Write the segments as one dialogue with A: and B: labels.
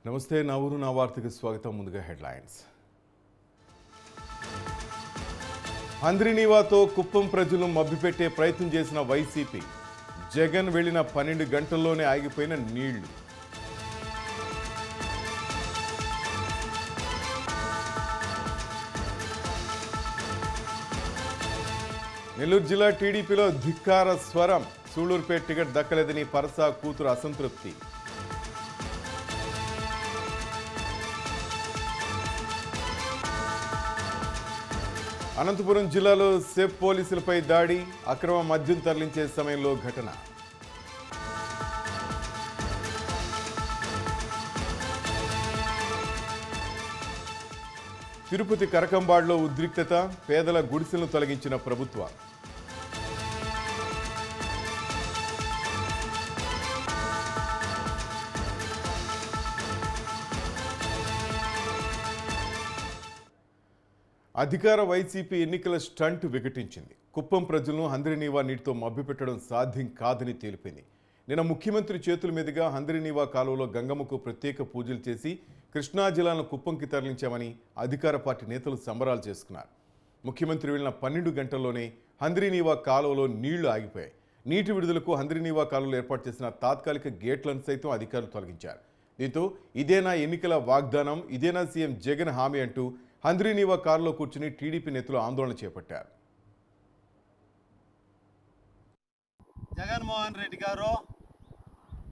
A: నమస్తే, నా ఊరు నా వార్తకి స్వాగతం. ముందుగా హెడ్లైన్స్. హంద్రీనీవాతో కుప్పం ప్రజలను మభ్యపెట్టే ప్రయత్నం చేసిన వైసీపీ. జగన్ వెళ్లిన 12 గంటల్లోనే ఆగిపోయిన నీళ్లు. నెల్లూరు జిల్లా టీడీపీలో ధిక్కార స్వరం. సూళ్లూరుపేట టికెట్ దక్కలేదని పరసా కూతురు అసంతృప్తి. అనంతపురం జిల్లాలో సెఫ్ పోలీసులపై దాడి. అక్రమ మద్యం తరలించే సమయంలో ఘటన. తిరుపతి కరకంబాడ్లో ఉద్రిక్తత. పేదల గుడిసెలను తొలగించిన ప్రభుత్వం. అధికార వైసీపీ ఎన్నికల స్టంట్ వికటించింది. కుప్పం ప్రజలను హంద్రీనీవా నీటితో మభ్యపెట్టడం సాధ్యం కాదని తేలిపోయింది. నిన్న ముఖ్యమంత్రి చేతుల మీదుగా హంద్రీనీవా కాలువలో గంగమ్మకు ప్రత్యేక పూజలు చేసి కృష్ణా జిల్లాను కుప్పంకి తరలించామని అధికార పార్టీ నేతలు సంబరాలు చేసుకున్నారు. ముఖ్యమంత్రి వెళ్లిన 12 గంటల్లోనే హంద్రీనీవా కాలువలో నీళ్లు ఆగిపోయాయి. నీటి విడుదలకు హంద్రీనీవా కాలువలో ఏర్పాటు చేసిన తాత్కాలిక గేట్లను సైతం అధికారులు తొలగించారు. దీంతో ఇదేనా ఎన్నికల వాగ్దానం, ఇదేనా సీఎం జగన్ హామీ అంటూ హంద్రీనీవా కారులో కూర్చుని టీడీపీ నేతలు ఆందోళన చేపట్టారు.
B: జగన్మోహన్ రెడ్డి గారు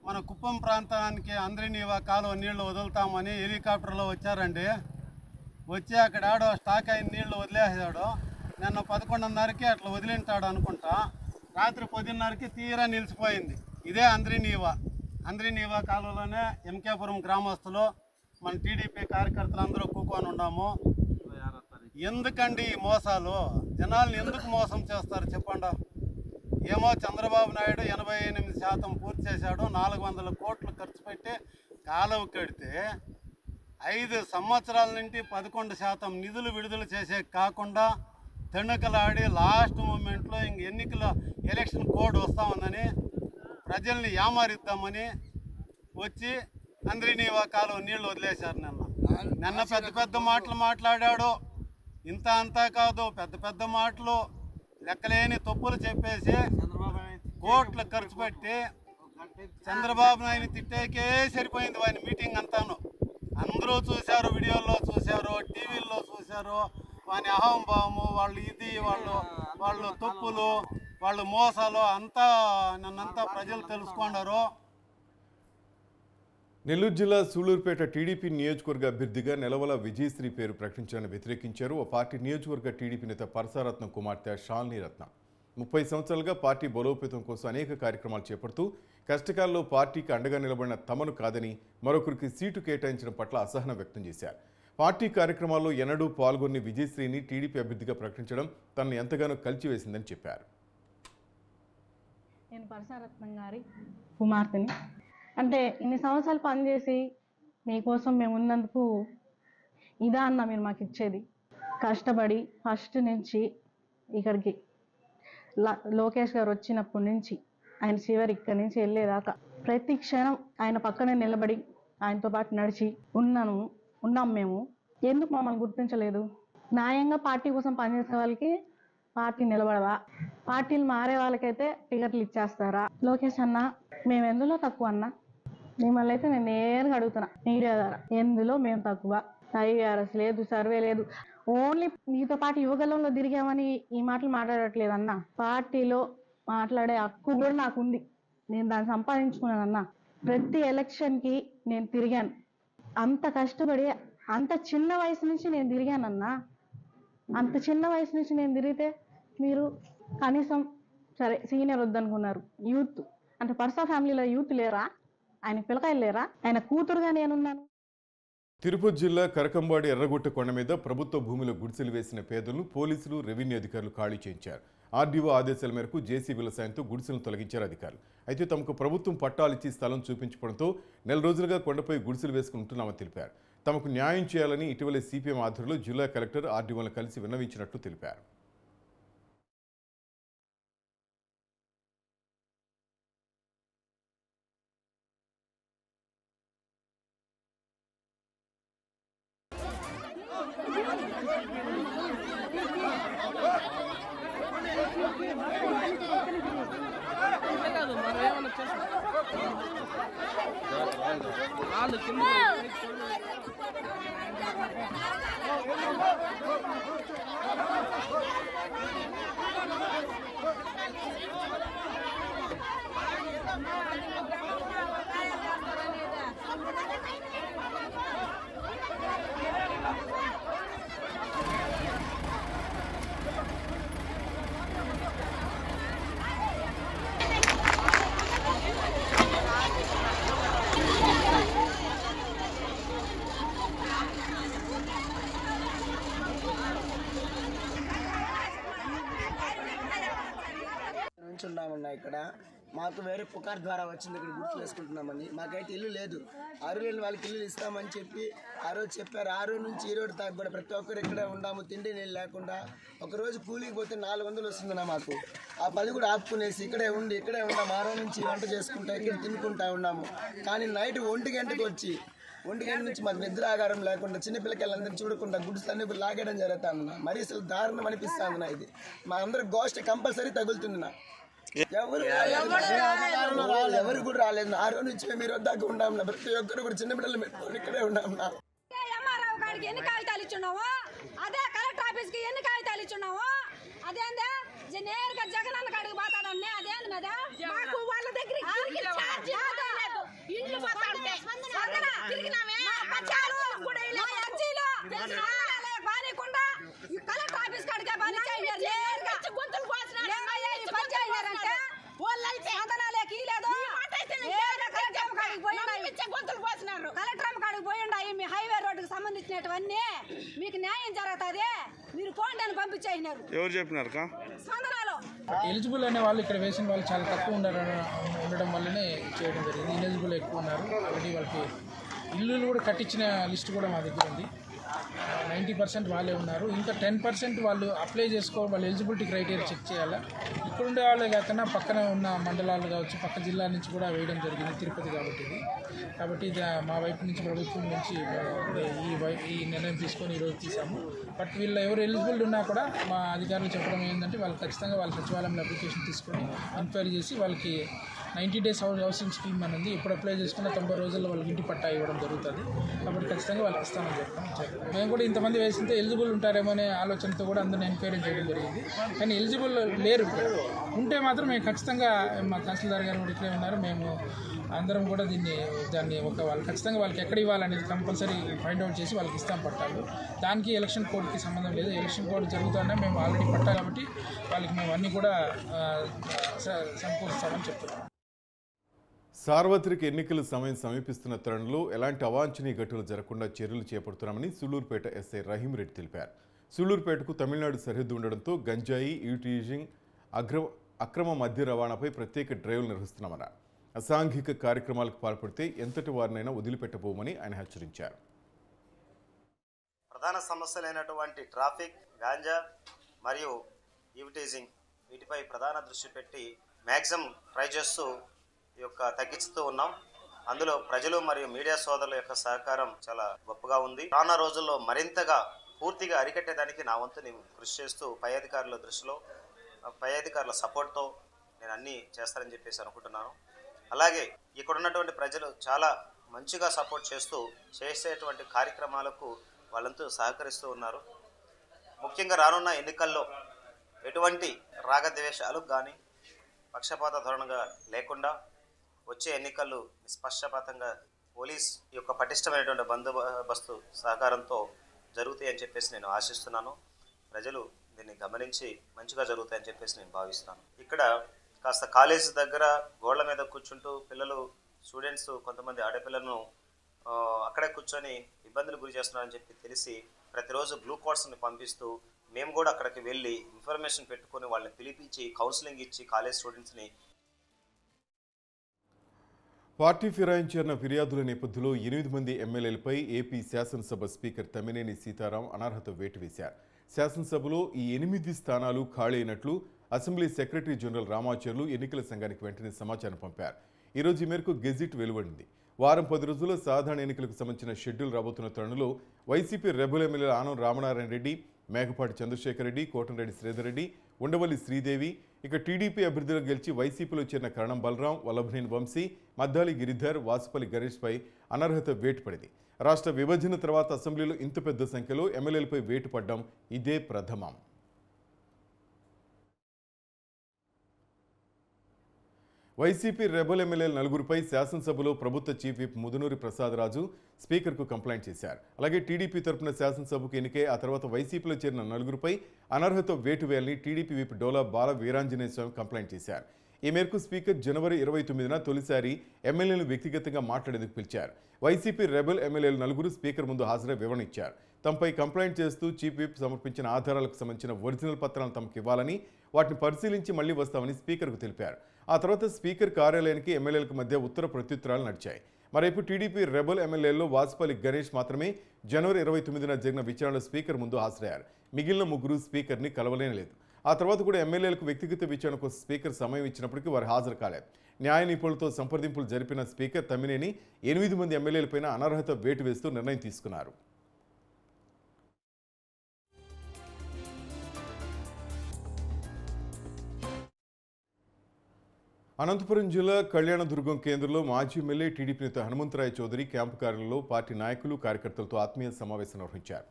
B: మన కుప్పం ప్రాంతానికి హంద్రీనీవా కాలువ నీళ్లు వదులుతామని హెలికాప్టర్లో వచ్చారండి. వచ్చి అక్కడ ఆడో స్టాక్ అయిన నీళ్లు వదిలేసాడు. నిన్న 11:30కి అట్లా వదిలింటాడు అనుకుంటా. రాత్రి 10:30కి తీరా నిలిచిపోయింది. ఇదే హంద్రీనీవా కాలువలోనే ఎంకేపురం గ్రామస్తులు మన టీడీపీ కార్యకర్తలు అందరూ కూకొని ఉన్నాము. ఎందుకండి ఈ మోసాలు? జనాల్ని ఎందుకు మోసం చేస్తారు చెప్పండి. ఏమో చంద్రబాబు నాయుడు 88% పూర్తి చేశాడు. 400 కోట్లు ఖర్చు పెట్టి కాలువ కడితే 5 సంవత్సరాల నుండి 11% నిధులు విడుదల చేసే కాకుండా తెణుకలాడి లాస్ట్ మూమెంట్లో ఎన్నికల ఎలక్షన్ కోడ్ వస్తూ ఉందని ప్రజల్ని యామారిద్దామని వచ్చి హంద్రీనీవా కాలువ నీళ్లు వదిలేశారు. నిన్న పెద్ద మాటలు మాట్లాడాడు. ఇంత అంతా కాదు, పెద్ద మాటలు లెక్కలేని తప్పులు చెప్పేసి కోట్లు ఖర్చు పెట్టి చంద్రబాబు నాయుడు తిట్టేకే సరిపోయింది వాని మీటింగ్ అంతాను. అందరూ చూశారు, వీడియోల్లో చూశారు, టీవీల్లో చూశారు. వాని అహంభావము, వాళ్ళు తప్పులు, వాళ్ళు మోసాలు అంతా నన్నంతా ప్రజలు తెలుసుకున్నారు.
A: నెల్లూరు జిల్లా సూళ్లూరుపేట టీడీపీ నియోజకవర్గ అభ్యర్థిగా నెలవల విజయశ్రీ పేరు ప్రకటించాలని వ్యతిరేకించారు ఆ పార్టీ నియోజకవర్గ టీడీపీ నేత పరసారత్నం కుమార్తె షాల్నీ రత్నం. 30 సంవత్సరాలుగా పార్టీ బలోపేతం కోసం అనేక కార్యక్రమాలు చేపడుతూ కష్టకాలంలో పార్టీకి అండగా నిలబడిన తమను కాదని మరొకరికి సీటు కేటాయించడం పట్ల అసహనం వ్యక్తం చేశారు. పార్టీ కార్యక్రమాల్లో ఎన్నడూ పాల్గొని విజయశ్రీని టీడీపీ అభ్యర్థిగా ప్రకటించడం తనను ఎంతగానో కలిచివేసిందని చెప్పారు.
C: నేను పరసారత్నం గారి కుమార్తెని. అంటే ఇన్ని సంవత్సరాలు పనిచేసి మీకోసం మేము ఉన్నందుకు ఇదా అన్న మీరు మాకు ఇచ్చేది? కష్టపడి ఫస్ట్ నుంచి ఇక్కడికి లోకేష్ గారు వచ్చినప్పటి నుంచి ఆయన చివరి ఇక్కడి నుంచి వెళ్ళేదాకా ప్రతి క్షణం ఆయన పక్కనే నిలబడి ఆయనతో పాటు నడిచి ఉన్నాం మేము. ఎందుకు మమ్మల్ని గుర్తించలేదు? న్యాయంగా పార్టీ కోసం పనిచేసే వాళ్ళకి పార్టీ నిలబడవా? పార్టీలు మారే వాళ్ళకైతే టికెట్లు ఇచ్చేస్తారా? లోకేష్ అన్న, మేము ఎందులో తక్కువ అన్నా? మిమ్మల్ని అయితే నేను నేరుగా అడుగుతున్నా మీడియా ద్వారా, ఎందులో మేము తక్కువ? ఐఆర్ఎస్ లేదు, సర్వే లేదు. ఓన్లీ మీతో పాటు యువగలంలో తిరిగామని ఈ మాటలు మాట్లాడట్లేదు అన్న. పార్టీలో మాట్లాడే హక్కు కూడా నాకు ఉంది. నేను దాన్ని సంపాదించుకున్నానన్నా. ప్రతి ఎలక్షన్కి నేను తిరిగాను. అంత కష్టపడి అంత చిన్న వయసు నుంచి నేను తిరిగానన్నా. అంత చిన్న వయసు నుంచి నేను తిరిగితే మీరు కనీసం సరే సీనియర్ వద్దనుకున్నారు. యూత్ అంటే పర్సా ఫ్యామిలీలో యూత్ లేరా? ఆయన పిల్లకాయలు లేరా? ఆయన కూతురుగా నేనున్నాను.
A: తిరుపతి జిల్లా కరకంబాడి ఎర్రగుట్ట కొండ మీద ప్రభుత్వ భూమిలో గుడిసెలు వేసిన పేదలను పోలీసులు, రెవెన్యూ అధికారులు ఖాళీ చేయించారు. ఆర్డీఓ ఆదేశాల మేరకు జేసీబీల సాయంతో గుడిసెలను తొలగించారు అధికారులు. అయితే తమకు ప్రభుత్వం పట్టాలిచ్చి స్థలం చూపించడంతో నెల రోజులుగా కొండపై గుడిసెలు వేసుకుంటున్నామని తెలిపారు. తమకు న్యాయం చేయాలని ఇటీవలే సిపిఎం ఆధ్వర్యంలో జిల్లా కలెక్టర్ ఆర్డీఓలను కలిసి విన్నవించినట్లు తెలిపారు.
D: ఉన్నామన్నా ఇక్కడ మాకు వేరే పుకార్ ద్వారా వచ్చింది. ఇక్కడ గుర్తు వేసుకుంటున్నామని మాకైతే ఇల్లు లేదు. అరువులేని వాళ్ళకి ఇల్లు ఇస్తామని చెప్పి ఆ రోజు చెప్పారు. ఆ రోజు నుంచి ఈ రోజు దాకా కూడా ప్రతి ఒక్కరు ఇక్కడే ఉన్నాము. తిండి నీళ్ళు లేకుండా ఒకరోజు కూలికి పోతే 400 వస్తుందన్నా మాకు. ఆ 10 కూడా ఆపుకునేసి ఇక్కడే ఉన్నాము. ఆ రోజు నుంచి వంట చేసుకుంటా ఇక్కడ తినుకుంటా ఉన్నాము. కానీ నైట్ 1 గంటకు వచ్చి 1 గంట నుంచి మాకు నిద్ర ఆగారం లేకుండా చిన్నపిల్లకాయలందరినీ చూడకుండా గుడిసెలన్నీ లాగడం జరుగుతామన్నా. మరీ అసలు దారుణం అనిపిస్తుందన్నా. ఇది మా అందరికి గోష్ఠ కంపల్సరీ తగులుతుందన్నా. ఎవరు కూడా రాలేదు. ఆ రోజు నుంచి మేము దాకా ఉన్నామన్నా. ప్రతి ఒక్కరు కూడా చిన్న బిడ్డలు పెట్టుకొని ఇక్కడే ఉన్నామన్నా.
E: ఎంఆర్ఓ గారికి ఎన్ని కాగితాలు ఇచ్చున్నావు, అదే కలెక్టర్ ఆఫీస్ కి ఎన్ని కాగితాలు ఇచ్చున్నావు, అదేందే నేరుగా జగనన్న కాడికి పోతాదన్నే. అదేంది మీద మాకు వాళ్ళ దగ్గర బానికుండా కలెక్టర్ ఆఫీస్ కాడికే బాని గొంతులు పంచాయంటే గొంతులు పోసినారు. కలెక్టర్ కాడికి పోయిండాయి. మీ హైవే రోడ్డుకు సంబంధించినటువన్నీ మీకు న్యాయం జరుగుతుంది, మీరు పోండి అని పంపించేసినారు.
F: ఎవరు చెప్పినారు?
E: స్పందనలో
G: ఎలిజిబుల్ అనే వాళ్ళు ఇక్కడ వేసిన వాళ్ళు చాలా తక్కువ ఉండడం వల్లనే చేయడం జరిగింది. ఇనెలిజిబుల్ ఎక్కువ ఉన్నారు. కాబట్టి వాళ్ళకి ఇల్లులు కూడా కట్టించిన లిస్ట్ కూడా మా దగ్గర ఉంది. 90% వాళ్ళే ఉన్నారు. ఇంకా 10% వాళ్ళు అప్లై చేసుకోవాలి. వాళ్ళు ఎలిజిబిలిటీ క్రైటీరియా చెక్ చేయాలా. ఇక్కడ ఉండే వాళ్ళే కాకుండా పక్కన ఉన్న మండలాలు కావచ్చు, పక్క జిల్లా నుంచి కూడా వేయడం జరిగింది. తిరుపతి కాబట్టి ఇది మా వైపు నుంచి, ప్రభుత్వం నుంచి ఈ నిర్ణయం తీసుకొని ఈరోజు తీసాము. బట్ వీళ్ళు ఎవరు ఎలిజిబుల్ ఉన్నా కూడా మా అధికారులు చెప్పడం ఏంటంటే వాళ్ళు ఖచ్చితంగా వాళ్ళ సచివాలయంలో అప్లికేషన్ తీసుకొని ఎంక్వైరీ చేసి వాళ్ళకి 90 days హౌసింగ్ స్కీమ్ అనేది ఎప్పుడు అప్లై చేసుకున్న 90 రోజుల్లో వాళ్ళకి ఇంటి పట్టా ఇవ్వడం జరుగుతుంది. కాబట్టి ఖచ్చితంగా వాళ్ళకి ఇస్తామని చెప్తాం. మేము కూడా ఇంతమంది వేసింటే ఎలిజిబుల్ ఉంటారేమో అనే ఆలోచనతో కూడా అందరిని ఎంక్వైరీ చేయడం జరిగింది. కానీ ఎలిజిబుల్ లేరు. ఉంటే మాత్రం మేము ఖచ్చితంగా, మా తహసీల్దార్ గారు కూడా ఇట్లే ఉన్నారు, మేము అందరం కూడా దాన్ని వాళ్ళు ఖచ్చితంగా వాళ్ళకి ఎక్కడ ఇవ్వాలనేది కంపల్సరీ ఫైండ్ అవుట్ చేసి వాళ్ళకి ఇస్తాం పట్టాలు. దానికి ఎలక్షన్ కోడ్కి సంబంధం లేదు. ఎలక్షన్ కోడ్ జరుగుతుంటే మేము ఆల్రెడీ పట్టా కాబట్టి వాళ్ళకి మేము అన్నీ కూడా సమకూరుస్తామని చెప్తున్నాం.
A: సార్వత్రిక ఎన్నికల సమయం సమీపిస్తున్న తరుణంలో ఎలాంటి అవాంఛనీయ ఘటనలు జరగకుండా చర్యలు చేపడుతున్నామని సూళ్లూరుపేట ఎస్ఐ రహీం రెడ్డి తెలిపారు. సూళ్లూరుపేటకు తమిళనాడు సరిహద్దు ఉండడంతో గంజాయి, ఈటీజింగ్, అక్రమ మద్య రవాణాపై ప్రత్యేక డ్రైవ్లు నిర్వహిస్తున్నామన్నారు. అసాంఘిక కార్యక్రమాలకు పాల్పడితే ఎంతటి వారినైనా వదిలిపెట్టబోమని ఆయన హెచ్చరించారు.
H: ప్రధాన సమస్యలైనటువంటి ట్రాఫిక్, గాంజా మరియు ఈవిటీజింగ్ వీటిపై ప్రధాన దృష్టి పెట్టి మ్యాక్సిమం ట్రై చేస్తూ తగ్గిస్తూ ఉన్నాం. అందులో ప్రజలు మరియు మీడియా సోదరుల యొక్క సహకారం చాలా గొప్పగా ఉంది. రానున్న రోజుల్లో మరింతగా పూర్తిగా అరికట్టేదానికి నా వంతు నేను కృషి చేస్తూ పై అధికారుల సపోర్ట్తో నేను అన్నీ చేస్తానని చెప్పేసి అనుకుంటున్నాను. అలాగే ఇక్కడ ఉన్నటువంటి ప్రజలు చాలా మంచిగా సపోర్ట్ చేస్తూ చేసేటువంటి కార్యక్రమాలకు వాళ్ళంతా సహకరిస్తూ ఉన్నారు. ముఖ్యంగా రానున్న ఎన్నికల్లో ఎటువంటి రాగద్వేషాలకు కానీ పక్షపాత ధోరణిగా లేకుండా వచ్చే ఎన్నికలు నిష్పక్షపాతంగా పోలీస్ యొక్క పటిష్టమైనటువంటి బందోబస్తు సహకారంతో జరుగుతాయని చెప్పేసి నేను ఆశిస్తున్నాను. ప్రజలు దీన్ని గమనించి మంచిగా జరుగుతాయని చెప్పేసి నేను భావిస్తున్నాను. ఇక్కడ కాస్త కాలేజ్ దగ్గర గోళ్ల మీద కూర్చుంటూ పిల్లలు, స్టూడెంట్స్ కొంతమంది ఆడపిల్లలను అక్కడే కూర్చొని ఇబ్బందులు గురి చేస్తున్నారని చెప్పి తెలిసి ప్రతిరోజు గ్లూకోడ్స్ని పంపిస్తూ మేము కూడా అక్కడికి వెళ్ళి ఇన్ఫర్మేషన్ పెట్టుకొని వాళ్ళని పిలిపించి కౌన్సిలింగ్ ఇచ్చి కాలేజ్ స్టూడెంట్స్ని.
A: పార్టీ ఫిరాయించిన ఫిర్యాదుల నేపథ్యంలో 8 మంది ఎమ్మెల్యేలపై ఏపీ శాసనసభ స్పీకర్ తమ్మినేని సీతారాం అనర్హత వేటు వేశారు. శాసనసభలో ఈ 8 స్థానాలు ఖాళీ అయినట్లు అసెంబ్లీ సెక్రటరీ జనరల్ రామాచార్యులు ఎన్నికల సంఘానికి వెంటనే సమాచారం పంపారు. ఈరోజు ఈ మేరకు గెజిట్ వెలువడింది. వారం 10 రోజుల్లో సాధారణ ఎన్నికలకు సంబంధించిన షెడ్యూల్ రాబోతున్న తరుణంలో వైసీపీ రెబల్ ఎమ్మెల్యేల ఆనం రామనారాయణ రెడ్డి, మేకపాటి చంద్రశేఖర్ రెడ్డి, కోటంరెడ్డి శ్రీధర్ రెడ్డి, ఉండవల్లి శ్రీదేవి, ఇక టీడీపీ అభ్యర్థులుగా గెలిచి వైసీపీలో చేరిన కరణం బలరాం, వల్లభనేని వంశీ, మద్దాలి గిరిధర్, వాసుపల్లి గణేష్పై అనర్హత వేటు పడింది. రాష్ట్ర విభజన తర్వాత అసెంబ్లీలో ఇంత పెద్ద సంఖ్యలో ఎమ్మెల్యేలపై వేటు పడ్డం ఇదే ప్రథమం. వైసీపీ రెబల్ ఎమ్మెల్యేల 4గురిపై శాసనసభలో ప్రభుత్వ చీఫ్ విప్ ముదునూరి ప్రసాదరాజు స్పీకర్కు కంప్లైంట్ చేశారు. అలాగే టీడీపీ తరపున శాసనసభకు ఎన్నికై ఆ తర్వాత వైసీపీలో చేరిన 4గురిపై అనర్హత వేటు వేయాలని టీడీపీ విప్ డోలా బాల వీరాంజనేయ స్వామి కంప్లైంట్ చేశారు. ఈ మేరకు స్పీకర్ జనవరి 29న తొలిసారి ఎమ్మెల్యేలు వ్యక్తిగతంగా మాట్లాడేందుకు పిలిచారు. వైసీపీ రెబల్ ఎమ్మెల్యేలు 4గురు స్పీకర్ ముందు హాజరై వివరణ ఇచ్చారు. తమపై కంప్లైంట్ చేస్తూ చీఫ్ విప్ సమర్పించిన ఆధారాలకు సంబంధించిన ఒరిజినల్ పత్రాలను తమకు ఇవ్వాలని, వాటిని పరిశీలించి మళ్లీ వస్తామని స్పీకర్కు తెలిపారు. ఆ తర్వాత స్పీకర్ కార్యాలయానికి ఎమ్మెల్యేలకు మధ్య ఉత్తర ప్రత్యుత్తరాలు నడిచాయి. మరోవైపు టీడీపీ రెబల్ ఎమ్మెల్యేల్లో వాసుపల్లి గణేష్ మాత్రమే జనవరి 29న జరిగిన విచారణలో స్పీకర్ ముందు హాజరయ్యారు. మిగిలిన 3 స్పీకర్ని కలవలేనలేదు. ఆ తర్వాత కూడా ఎమ్మెల్యేలకు వ్యక్తిగత విచారణ కోసం స్పీకర్ సమయం ఇచ్చినప్పటికీ వారు హాజరు కాలేదు. న్యాయ నిపుణులతో సంప్రదింపులు జరిపిన స్పీకర్ తమ్మినేని 8 మంది ఎమ్మెల్యేలపైన అనర్హత వేటు వేస్తూ నిర్ణయం తీసుకున్నారు. అనంతపురం జిల్లా కళ్యాణదుర్గం కేంద్రంలో మాజీ ఎమ్మెల్యే టీడీపీ నేత హనుమంతరాయ చౌదరి క్యాంపు కార్యాలయంలో పార్టీ నాయకులు, కార్యకర్తలతో ఆత్మీయ సమావేశం నిర్వహించారు.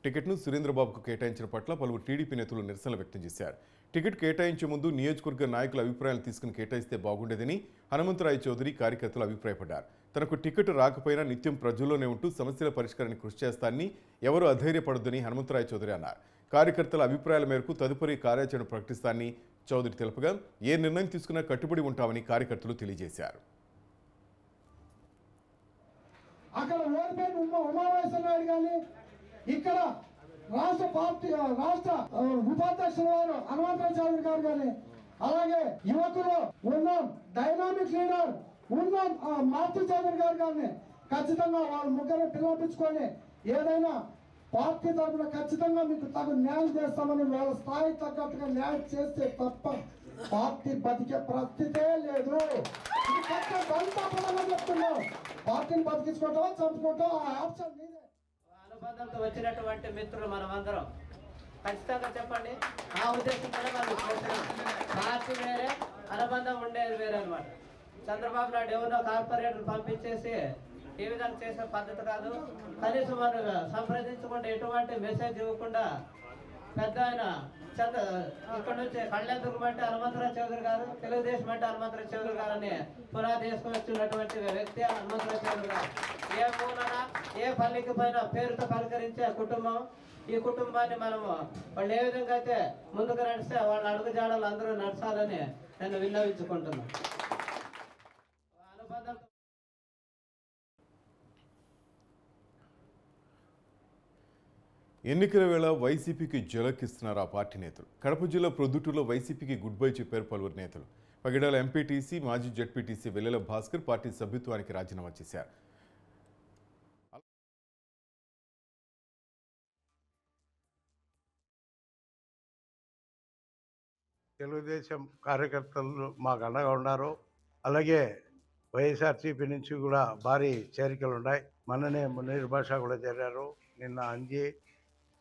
A: టికెట్ను సురేంద్రబాబుకు కేటాయించిన పట్ల పలువురు టీడీపీ నేతలు నిరసన వ్యక్తం చేశారు. టికెట్ కేటాయించే ముందు నియోజకవర్గ నాయకుల అభిప్రాయాలు తీసుకుని కేటాయిస్తే బాగుండేదని హనుమంతరాయ చౌదరి కార్యకర్తలు అభిప్రాయపడ్డారు. తనకు టికెట్ రాకపోయినా నిత్యం ప్రజల్లోనే ఉంటూ సమస్యల పరిష్కారానికి కృషి చేస్తానని, ఎవరూ అధైర్యపడొద్దని హనుమంతరాయ చౌదరి అన్నారు. కార్యకర్తల అభిప్రాయాల మేరకు తదుపరి కార్యాచరణ ప్రకటిస్తానని చౌదరి తెలుపగా, ఏ నిర్ణయం తీసుకున్నా కట్టుబడి ఉంటామని కార్యకర్తలు తెలియజేశారు.
F: అక్కడ ఓడిపోయిన ఉమామహేశ్వర నాయుడు కానీ, ఇక్కడ రాష్ట్ర పార్టీ రాష్ట్ర ఉపాధ్యక్షుల వారు హనుమంతరాయ చౌదరి గారు కానీ, అలాగే యువకులు ఉన్నాం, డైనామిక్ లీడర్ ఉన్నాం మారుతి చౌదరి గారు కానీ ఖచ్చితంగా వాళ్ళ ముగ్గురు పిలిపించుకొని ఏదైనా పార్టీ తరఫున ఖచ్చితంగా మీకు తగు న్యాయం చేస్తామని వాళ్ళ స్థాయి తగ్గట్టుగా న్యాయం చేస్తే తప్ప పార్టీ బతికే పరిస్థితే లేదు. చెప్తున్నాం, పార్టీని బతికించుకుంటాం, చంపుకుంటాం, ఆ ఆప్షన్ మీదే.
I: అనుబంధంతో వచ్చినటువంటి మిత్రులు మనమందరం ఖచ్చితంగా చెప్పండి. ఆ ఉద్దేశం కూడా మనం పార్టీ వేరే, అనుబంధం ఉండేది వేరే అనమాట. చంద్రబాబు నాయుడు ఎవరినో కార్పొరేటర్ పంపించేసి ఈ విధంగా చేసే పద్ధతి కాదు. కనీసం మనం సంప్రదించకుండా ఎటువంటి మెసేజ్ ఇవ్వకుండా పెద్ద ఆయన ఇక్కడ నుంచి కళ్యాణదుర్గం అంటే హనుమంతరాయ చౌదరి గారు, తెలుగుదేశం అంటే హనుమంతరాయ చౌదరి గారు అని పునాది వేసుకొచ్చినటువంటి వ్యక్తి హనుమంతరాయ చౌదరి గారు. ఏ మూలన ఏ పల్లికి పైన పేరుతో పలకరించే కుటుంబం. ఈ కుటుంబాన్ని మనము వాళ్ళు ఏ విధంగా అయితే ముందుకు నడిస్తే వాళ్ళ అడుగుజాడలు అందరూ నడచాలని నేను విన్నవించుకుంటున్నాను. అనుబంధం
A: ఎన్నికల వేళ వైసీపీకి జలకిస్తున్నారు ఆ పార్టీ నేతలు. కడప జిల్లా ప్రొద్దుటూరులో వైసీపీకి గుడ్ బై చెప్పారు పలువురు నేతలు. పగిడాల ఎంపీటీసీ, మాజీ జడ్పీటీసీ వెల్లెల భాస్కర్ పార్టీ సభ్యత్వానికి రాజీనామా చేశారు.
J: తెలుగుదేశం కార్యకర్తలు మాకు అండగా ఉన్నారు. అలాగే వైఎస్ఆర్సీపీ నుంచి కూడా భారీ చేరికలు ఉన్నాయి. మొన్ననే మునీర్ భాష కూడా చేరారు. నిన్న అంజీ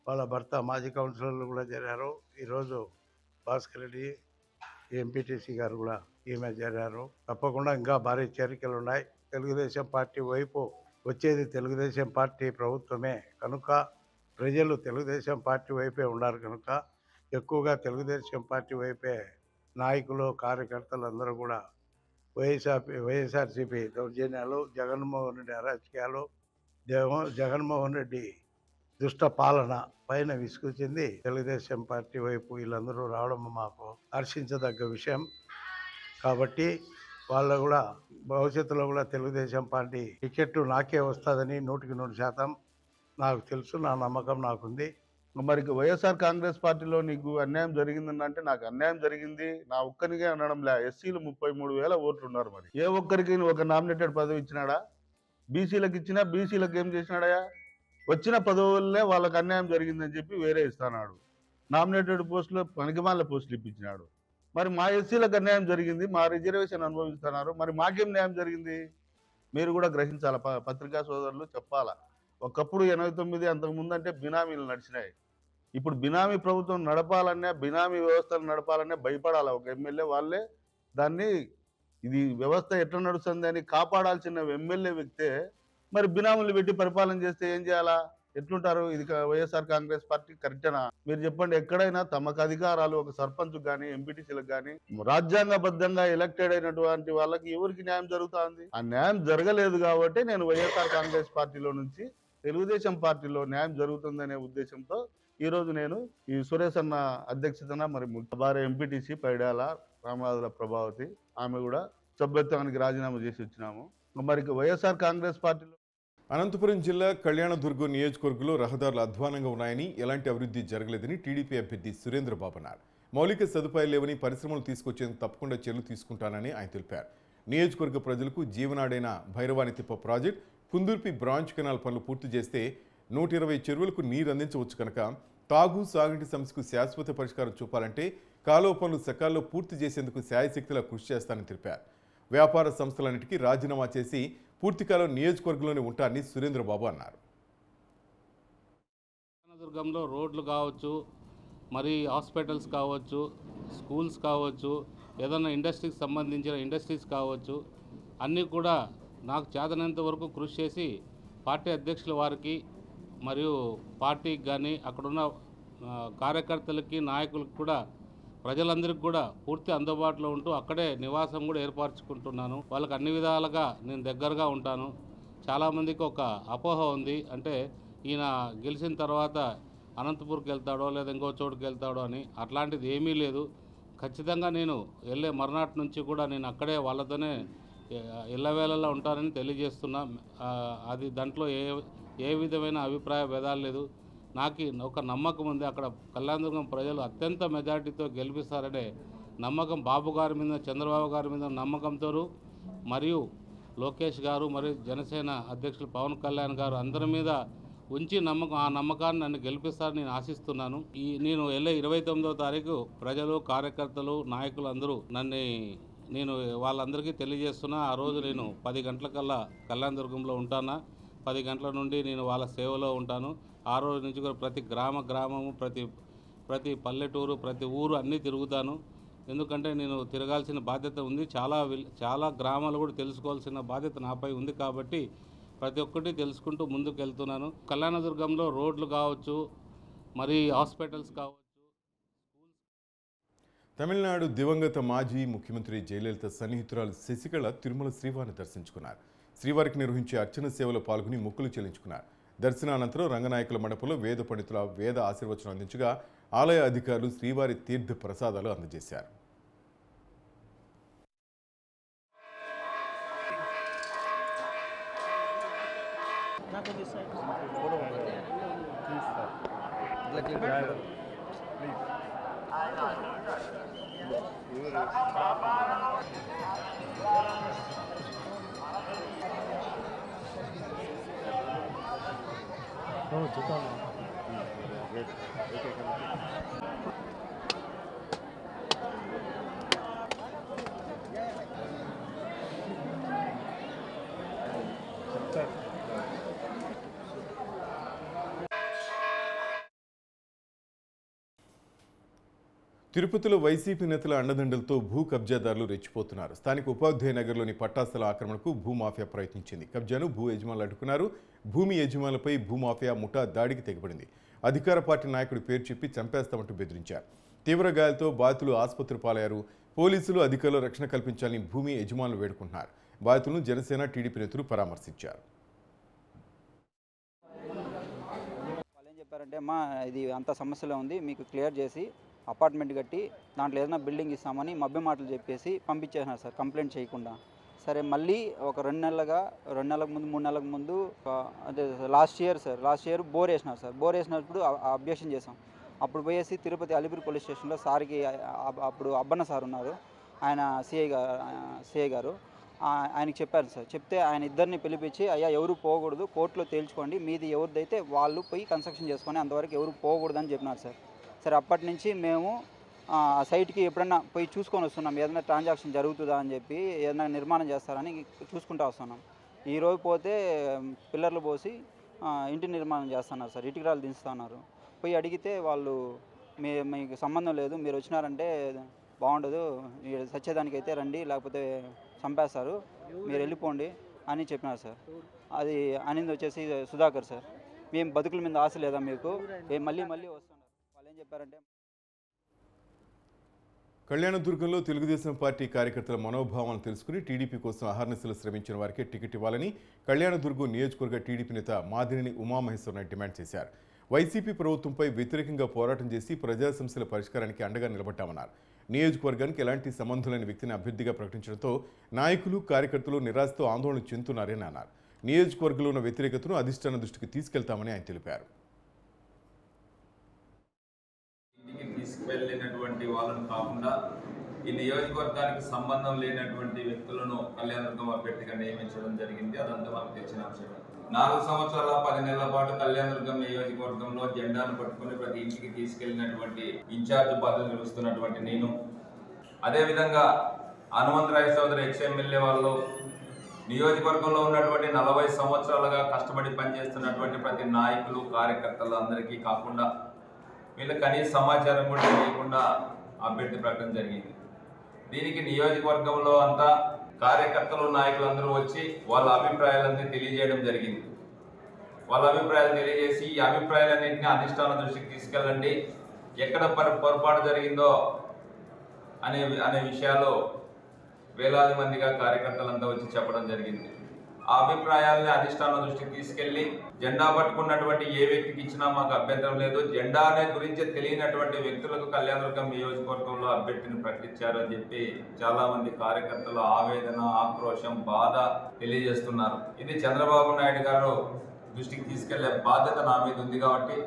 J: వాళ్ళ భర్త మాజీ కౌన్సిలర్లు కూడా చేరారు. ఈరోజు భాస్కర్ రెడ్డి ఎంపీటీసీ గారు కూడా ఈమె చేరారు. తప్పకుండా ఇంకా భారీ చేరికలు ఉన్నాయి. తెలుగుదేశం పార్టీ వైపు వచ్చేది తెలుగుదేశం పార్టీ ప్రభుత్వమే కనుక ప్రజలు తెలుగుదేశం పార్టీ వైపే ఉన్నారు కనుక ఎక్కువగా తెలుగుదేశం పార్టీ వైపే నాయకులు, కార్యకర్తలు అందరూ కూడా వైఎస్ఆర్సీపీ దౌర్జన్యాలు, జగన్మోహన్ రెడ్డి అరాజకీయాలు, జగన్మోహన్ రెడ్డి దుష్ట పాలన పైన విసుగు చెంది తెలుగుదేశం పార్టీ వైపు వీళ్ళందరూ రావడం మాకు హర్షించదగ్గ విషయం. కాబట్టి వాళ్ళు కూడా భవిష్యత్తులో కూడా తెలుగుదేశం పార్టీ టికెట్ నాకే వస్తుందని 100% నాకు తెలుసు, నా నమ్మకం నాకుంది.
K: మరి వైఎస్ఆర్ కాంగ్రెస్ పార్టీలో నీకు అన్యాయం జరిగిందంటే నాకు అన్యాయం జరిగింది నా ఒక్కరికే అనడంలే. ఎస్సీలు 33,000 ఓట్లు ఉన్నారు. మరి ఏ ఒక్కరికి ఒక నామినేటెడ్ పదవి ఇచ్చినాడా? బీసీలకు ఇచ్చినా బీసీలకు ఏం చేసినాడా? వచ్చిన పదవులనే వాళ్ళకి అన్యాయం జరిగిందని చెప్పి వేరే ఇస్తున్నాడు. నామినేటెడ్ పోస్టులో పనికిమాల పోస్టులు ఇప్పించినాడు. మరి మా ఎస్సీలకు అన్యాయం జరిగింది, మా రిజర్వేషన్ అనుభవిస్తున్నారు. మరి మాకేం న్యాయం జరిగింది? మీరు కూడా గ్రహించాల, పత్రికా సోదరులు చెప్పాలా. ఒకప్పుడు 89 అంతకుముందు అంటే బినామీలు నడిచినాయి. ఇప్పుడు బినామీ ప్రభుత్వం నడపాలన్నా, బినామీ వ్యవస్థలు నడపాలన్నా భయపడాలి. ఒక ఎమ్మెల్యే వాళ్ళే దాన్ని ఇది వ్యవస్థ ఎట్లా నడుస్తుంది అని కాపాడాల్సిన ఎమ్మెల్యే వ్యక్తే మరి బినామీలు పెట్టి పరిపాలన చేస్తే ఏం చేయాలా? ఎట్లుంటారు? ఇది వైఎస్ఆర్ కాంగ్రెస్ పార్టీ కరెక్టేనా? మీరు చెప్పండి. ఎక్కడైనా తమకు అధికారాలు ఒక సర్పంచ్ కానీ ఎంపీటీసీలకు కానీ రాజ్యాంగబద్ధంగా ఎలక్టెడ్ అయినటువంటి వాళ్ళకి ఎవరికి న్యాయం జరుగుతుంది? ఆ న్యాయం జరగలేదు కాబట్టి నేను వైఎస్ఆర్ కాంగ్రెస్ పార్టీలో నుంచి తెలుగుదేశం పార్టీలో న్యాయం జరుగుతుందనే ఉద్దేశంతో ఈరోజు నేను ఈ సురేష్ అన్న అధ్యక్షతన మరి భార్య ఎంపీటీసీ పైడాల రామరాజుల ప్రభావతి ఆమె కూడా సభ్యత్వానికి రాజీనామా చేసి వచ్చినాము. మరి వైఎస్ఆర్ కాంగ్రెస్ పార్టీలో
A: అనంతపురం జిల్లా కళ్యాణదుర్గం నియోజకవర్గంలో రహదారులు అధ్వానంగా ఉన్నాయని, ఎలాంటి అభివృద్ధి జరగలేదని టీడీపీ అభ్యర్థి సురేంద్రబాబు అన్నారు. మౌలిక సదుపాయాలు లేవని, పరిశ్రమలు తీసుకొచ్చేందుకు తప్పకుండా చర్యలు తీసుకుంటానని ఆయన తెలిపారు. నియోజకవర్గ ప్రజలకు జీవనాడైన భైరవాని తిప్ప ప్రాజెక్ట్, కుందుర్పి బ్రాంచ్ కెనాల్ పనులు పూర్తి చేస్తే 120 చెరువులకు నీరు అందించవచ్చు కనుక తాగు సాగునీటి సమస్యకు శాశ్వత పరిష్కారం చూపాలంటే కాలువ పనులు సకాలంలో పూర్తి చేసేందుకు శాయశక్తిలా కృషి చేస్తానని తెలిపారు. వ్యాపార సంస్థలన్నిటికీ రాజీనామా చేసి పూర్తికాలం నియోజకవర్గంలోనే ఉంటారని సురేంద్రబాబు అన్నారు.
L: కళ్యాణదుర్గంలో రోడ్లు కావచ్చు, మరి హాస్పిటల్స్ కావచ్చు, స్కూల్స్ కావచ్చు, ఏదైనా ఇండస్ట్రీకి సంబంధించిన ఇండస్ట్రీస్ కావచ్చు, అన్నీ కూడా నాకు చేతనంత వరకు కృషి చేసి పార్టీ అధ్యక్షుల వారికి మరియు పార్టీకి కానీ అక్కడున్న కార్యకర్తలకి నాయకులకు కూడా ప్రజలందరికీ కూడా పూర్తి అందుబాటులో ఉంటూ అక్కడే నివాసం కూడా ఏర్పరచుకుంటున్నాను. వాళ్ళకి అన్ని విధాలుగా నేను దగ్గరగా ఉంటాను. చాలామందికి ఒక అపోహ ఉంది, అంటే ఈయన గెలిచిన తర్వాత అనంతపూర్కి వెళ్తాడో లేదా ఇంకో చోటుకి వెళ్తాడో అని. అట్లాంటిది ఏమీ లేదు. ఖచ్చితంగా నేను వెళ్ళే మర్నాటి నుంచి కూడా నేను అక్కడే వాళ్ళతోనే ఎల్లవేళలా ఉంటానని తెలియజేస్తున్నా. అది దాంట్లో ఏ విధమైన అభిప్రాయ భేదాలు లేదు. నాకు ఒక నమ్మకం ఉంది. అక్కడ కళ్యాణదుర్గం ప్రజలు అత్యంత మెజార్టీతో గెలిపిస్తారనే నమ్మకం బాబు గారి మీద, చంద్రబాబు గారి మీద నమ్మకంతో, మరియు లోకేష్ గారు మరియు జనసేన అధ్యక్షులు పవన్ కళ్యాణ్ గారు అందరి మీద ఉంచి ఆ నమ్మకాన్ని నన్ను గెలిపిస్తారని నేను ఆశిస్తున్నాను. నేను వెళ్ళే 29వ తారీఖు ప్రజలు, కార్యకర్తలు, నాయకులు అందరూ నేను వాళ్ళందరికీ తెలియజేస్తున్నా. ఆ రోజు నేను 10 గంటలకల్లా కళ్యాణదుర్గంలో ఉంటాను. 10 గంటల నుండి నేను వాళ్ళ సేవలో ఉంటాను. ఆ రోజు నుంచి కూడా ప్రతి గ్రామము, ప్రతి పల్లెటూరు, ప్రతి ఊరు అన్నీ తిరుగుతాను. ఎందుకంటే నేను తిరగాల్సిన బాధ్యత ఉంది. చాలా గ్రామాలు కూడా తెలుసుకోవాల్సిన బాధ్యత నాపై ఉంది. కాబట్టి ప్రతి ఒక్కటి తెలుసుకుంటూ ముందుకు వెళ్తున్నాను. కళ్యాణదుర్గంలో రోడ్లు కావచ్చు, మరి హాస్పిటల్స్ కావచ్చు.
A: తమిళనాడు దివంగత మాజీ ముఖ్యమంత్రి జయలలిత సన్నిహితురాలు శశికళ తిరుమల శ్రీవారిని దర్శించుకున్నారు. శ్రీవారికి నిర్వహించే అర్చన సేవలో పాల్గొని మొక్కులు చెల్లించుకున్నారు. దర్శనానంతరం రంగనాయకుల మండపంలో వేద పండితుల వేద ఆశీర్వచనం అందించగా ఆలయ అధికారులు శ్రీవారి తీర్థ ప్రసాదాలు అందజేశారు. తిరుపతిలో వైసీపీ నేతల అండదండలతో భూ కబ్జాదారులు రెచ్చిపోతున్నారు. స్థానిక ఉపాధ్యాయ నగర్లోని పట్టాస్థల ఆక్రమణకు భూమాఫియా ప్రయత్నించింది. కబ్జాను భూ యజమానులు అడ్డుకున్నారు. భూమి యజమానులపై భూమాఫియా ముఠా దాడికి తెగబడింది. అధికార పార్టీ నాయకుడి పేరు చెప్పి చంపేస్తామంటూ బెదిరించారు. తీవ్ర గాయాలతో బాధితులు ఆసుపత్రి పాలయ్యారు. పోలీసులు, అధికారులు రక్షణ కల్పించాలని భూమి యజమానులు వేడుకుంటున్నారు. బాధితులను జనసేన, టీడీపీ నేతలు పరామర్శించారు.
M: వాళ్ళు ఏం చెప్పారంటే, అమ్మా ఇది అంత సమస్యలో ఉంది, మీకు క్లియర్ చేసి అపార్ట్మెంట్ కట్టి దాంట్లో ఏదైనా బిల్డింగ్ ఇస్తామని మభ్య మాటలు చెప్పేసి పంపించేసినారు సార్, కంప్లైంట్ చేయకుండా. సరే మళ్ళీ ఒక 2 నెలలకు ముందు 3 నెలలకు ముందు అదే లాస్ట్ ఇయర్ బోర్ వేసినారు సార్. బోర్ వేసినప్పుడు అబ్జెక్షన్ చేసాం. అప్పుడు పోయేసి తిరుపతి అలిపిరి పోలీస్ స్టేషన్లో సార్కి అప్పుడు అబ్బన్న సార్ ఉన్నారు, ఆయన సిఐ గారు ఆయనకి చెప్పారు సార్. చెప్తే ఆయన ఇద్దరిని పిలిపించి, అయ్యా ఎవరు పోకూడదు, కోర్టులో తేల్చుకోండి, మీది ఎవరిదైతే వాళ్ళు పోయి కన్స్ట్రక్షన్ చేసుకొని అంతవరకు ఎవరు పోకూడదు అని చెప్పినారు సార్. సరే అప్పటి నుంచి మేము ఆ సైట్కి ఎప్పుడన్నా పోయి చూసుకొని వస్తున్నాం, ఏదైనా ట్రాన్సాక్షన్ జరుగుతుందా అని చెప్పి, ఏదైనా నిర్మాణం చేస్తారని చూసుకుంటూ వస్తున్నాం. ఈరోజు పోతే పిల్లర్లు పోసి ఇంటి నిర్మాణం చేస్తున్నారు సార్, ఇటుకరాలు దించుతున్నారు. పోయి అడిగితే వాళ్ళు మీకు సంబంధం లేదు, మీరు వచ్చినారంటే బాగుండదు, సచ్చేదానికైతే రండి, లేకపోతే చంపేస్తారు, మీరు వెళ్ళిపోండి అని చెప్పినారు సార్. అది అనింది వచ్చేసి సుధాకర్ సార్. మేము బతుకుల మీద ఆశ లేదా మీకు, మళ్ళీ వస్తున్నారు. వాళ్ళు ఏం చెప్పారంటే,
A: కళ్యాణదుర్గంలో తెలుగుదేశం పార్టీ కార్యకర్తల మనోభావాలను తెలుసుకుని టీడీపీ కోసం అహర్నిశలు శ్రమించిన వారికే టికెట్ ఇవ్వాలని కళ్యాణదుర్గం నియోజకవర్గ టీడీపీ నేత మాదిరిని ఉమామహేశ్వరరావు డిమాండ్ చేశారు. వైసీపీ ప్రభుత్వంపై వ్యతిరేకంగా పోరాటం చేసి ప్రజా సమస్యల పరిష్కారానికి అండగా నిలబడ్డామన్నారు. నియోజకవర్గానికి ఎలాంటి సంబంధం లేని వ్యక్తిని అభ్యర్థిగా ప్రకటించడంతో నాయకులు కార్యకర్తలు నిరాశతో ఆందోళన చెందుతున్నారని అన్నారు. నియోజకవర్గంలో ఉన్న వ్యతిరేకతను అధిష్టాన దృష్టికి తీసుకెళ్తామని ఆయన తెలిపారు.
N: తీసుకువెళ్ళినటువంటి వాళ్ళను కాకుండా ఈ నియోజకవర్గానికి సంబంధం లేనటువంటి వ్యక్తులను కళ్యాణదుర్గం అభ్యర్థిగా నియమించడం జరిగింది. అదంతా మనకు తెచ్చిన అంశం. 4 సంవత్సరాల 10 నెలల పాటు కళ్యాణదుర్గం నియోజకవర్గంలో జెండాను పట్టుకుని ప్రతి ఇంటికి తీసుకెళ్లినటువంటి ఇన్ఛార్జ్ బాధ్యత నిర్వహిస్తున్నటువంటి నేను, అదేవిధంగా హనుమంతరాయ చౌదరి ఎక్స్ఎమ్మెల్యే వాళ్ళు నియోజకవర్గంలో ఉన్నటువంటి 40 సంవత్సరాలుగా కష్టపడి పనిచేస్తున్నటువంటి ప్రతి నాయకులు కార్యకర్తలు అందరికీ కాకుండా వీళ్ళకి కనీస సమాచారం కూడా తెలియకుండా అభ్యర్థి ప్రకటన జరిగింది. దీనికి నియోజకవర్గంలో అంతా కార్యకర్తలు నాయకులు అందరూ వచ్చి వాళ్ళ అభిప్రాయాలన్నీ తెలియజేయడం జరిగింది. వాళ్ళ అభిప్రాయాలు తెలియజేసి ఈ అభిప్రాయాలన్నింటినీ అధిష్టాన దృష్టికి తీసుకెళ్ళండి, ఎక్కడ పొరపాటు జరిగిందో అనే విషయాలు వేలాది మందిగా కార్యకర్తలంతా వచ్చి చెప్పడం జరిగింది. ఆ అభిప్రాయాలని అధిష్టాన దృష్టికి తీసుకెళ్లి జెండా పట్టుకున్నటువంటి ఏ వ్యక్తికి ఇచ్చినా మాకు అభ్యంతరం లేదు, జెండా అనే గురించి తెలియనటువంటి వ్యక్తులకు కళ్యాణదుర్గం నియోజకవర్గంలో అభ్యర్థిని ప్రకటించారు అని చెప్పి చాలా మంది కార్యకర్తలు ఆవేదన, ఆక్రోశం, బాధ తెలియజేస్తున్నారు. ఇది చంద్రబాబు నాయుడు గారు దృష్టికి తీసుకెళ్లే బాధ్యత నా మీద ఉంది కాబట్టి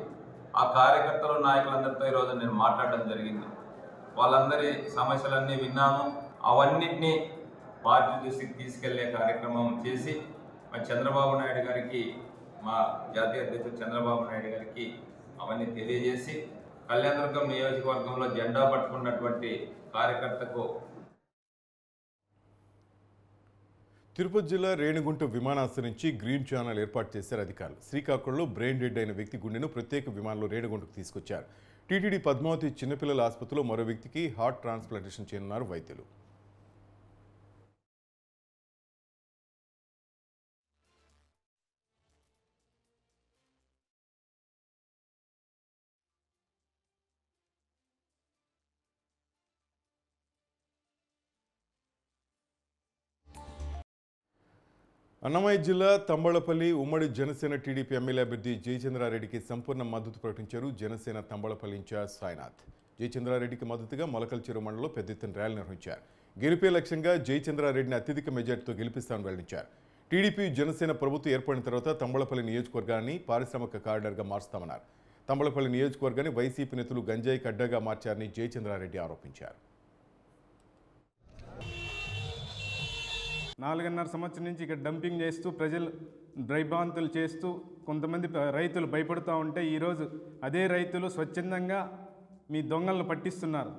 N: ఆ కార్యకర్తలు నాయకులందరితో ఈరోజు నేను మాట్లాడడం జరిగింది. వాళ్ళందరి సమస్యలన్నీ విన్నాము, అవన్నిటినీ పార్టీ దృష్టికి తీసుకెళ్లే కార్యక్రమం చేసి మా చంద్రబాబు నాయుడు గారికి, మా జాతీయ అధ్యక్షుడు చంద్రబాబు నాయుడు గారికి అవన్నీ తెలియజేసి కళ్యాణదుర్గం నియోజకవర్గంలో జెండా పట్టుకున్నటువంటి కార్యకర్తకు.
A: తిరుపతి జిల్లా రేణిగుంట విమానాశ్రయం నుంచి గ్రీన్ ఛానల్ ఏర్పాటు చేశారు అధికారులు. శ్రీకాకుళంలో బ్రెయిన్ డెడ్ అయిన వ్యక్తి గుండెను ప్రత్యేక విమానంలో రేణిగుంటకు తీసుకొచ్చారు. టీటీడీ పద్మావతి చిన్నపిల్లల ఆసుపత్రిలో మరో వ్యక్తికి హార్ట్ ట్రాన్స్ప్లాంటేషన్ చేయనున్నారు వైద్యులు. అన్నమయ్య జిల్లా తంబళపల్లి ఉమ్మడి జనసేన టీడీపీ ఎమ్మెల్యే అభ్యర్థి జయచంద్రారెడ్డికి సంపూర్ణ మద్దతు ప్రకటించారు జనసేన తంబళపల్లి ఇన్ఛార్జ్ సాయినాథ్. జయచంద్రారెడ్డికి మద్దతుగా మొలకల్చెరువు మండలంలో పెద్ద ఎత్తున ర్యాలీ నిర్వహించారు. గెలిపే లక్ష్యంగా జయచంద్రారెడ్డిని అత్యధిక మెజార్టీతో గెలిపిస్తామని వెల్లడించారు. టీడీపీ జనసేన ప్రభుత్వం ఏర్పడిన తర్వాత తంబళపల్లి నియోజకవర్గాన్ని పారిశ్రామిక కారిడార్గా మారుస్తామన్నారు. తంబళపల్లి నియోజకవర్గాన్ని వైసీపీ నేతలు గంజాయికి అడ్డగా మార్చారని జయచంద్రారెడ్డి ఆరోపించారు.
O: 4.5 సంవత్సరం నుంచి ఇక్కడ డంపింగ్ చేస్తూ ప్రజలు భయభ్రాంతులు చేస్తూ కొంతమంది రైతులు భయపడుతూ ఉంటే ఈరోజు అదే రైతులు స్వచ్ఛందంగా మీ దొంగలను పట్టిస్తున్నారు.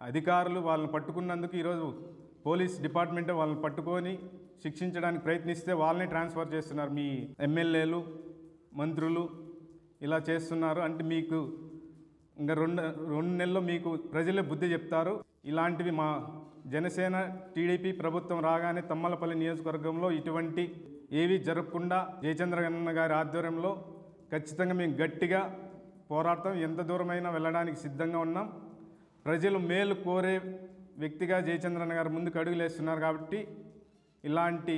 O: అధికారులు వాళ్ళని పట్టుకున్నందుకు ఈరోజు పోలీస్ డిపార్ట్మెంట్ వాళ్ళని పట్టుకొని శిక్షించడానికి ప్రయత్నిస్తే వాళ్ళని ట్రాన్స్ఫర్ చేస్తున్నారు. మీ ఎమ్మెల్యేలు, మంత్రులు ఇలా చేస్తున్నారు. అంటే మీకు ఇంకా రెండు నెలల్లో మీకు ప్రజలే బుద్ధి చెప్తారు. ఇలాంటివి మా జనసేన టీడీపీ ప్రభుత్వం రాగానే తమ్మలపల్లి నియోజకవర్గంలో ఇటువంటి ఏవి జరగకుండా జయచంద్రన్న గారి ఆధ్వర్యంలో ఖచ్చితంగా మేము గట్టిగా పోరాడతాం. ఎంత దూరమైనా వెళ్ళడానికి సిద్ధంగా ఉన్నాం. ప్రజలు మేలు కోరే వ్యక్తిగా జయచంద్రన్న గారు ముందుకు అడుగులేస్తున్నారు కాబట్టి ఇలాంటి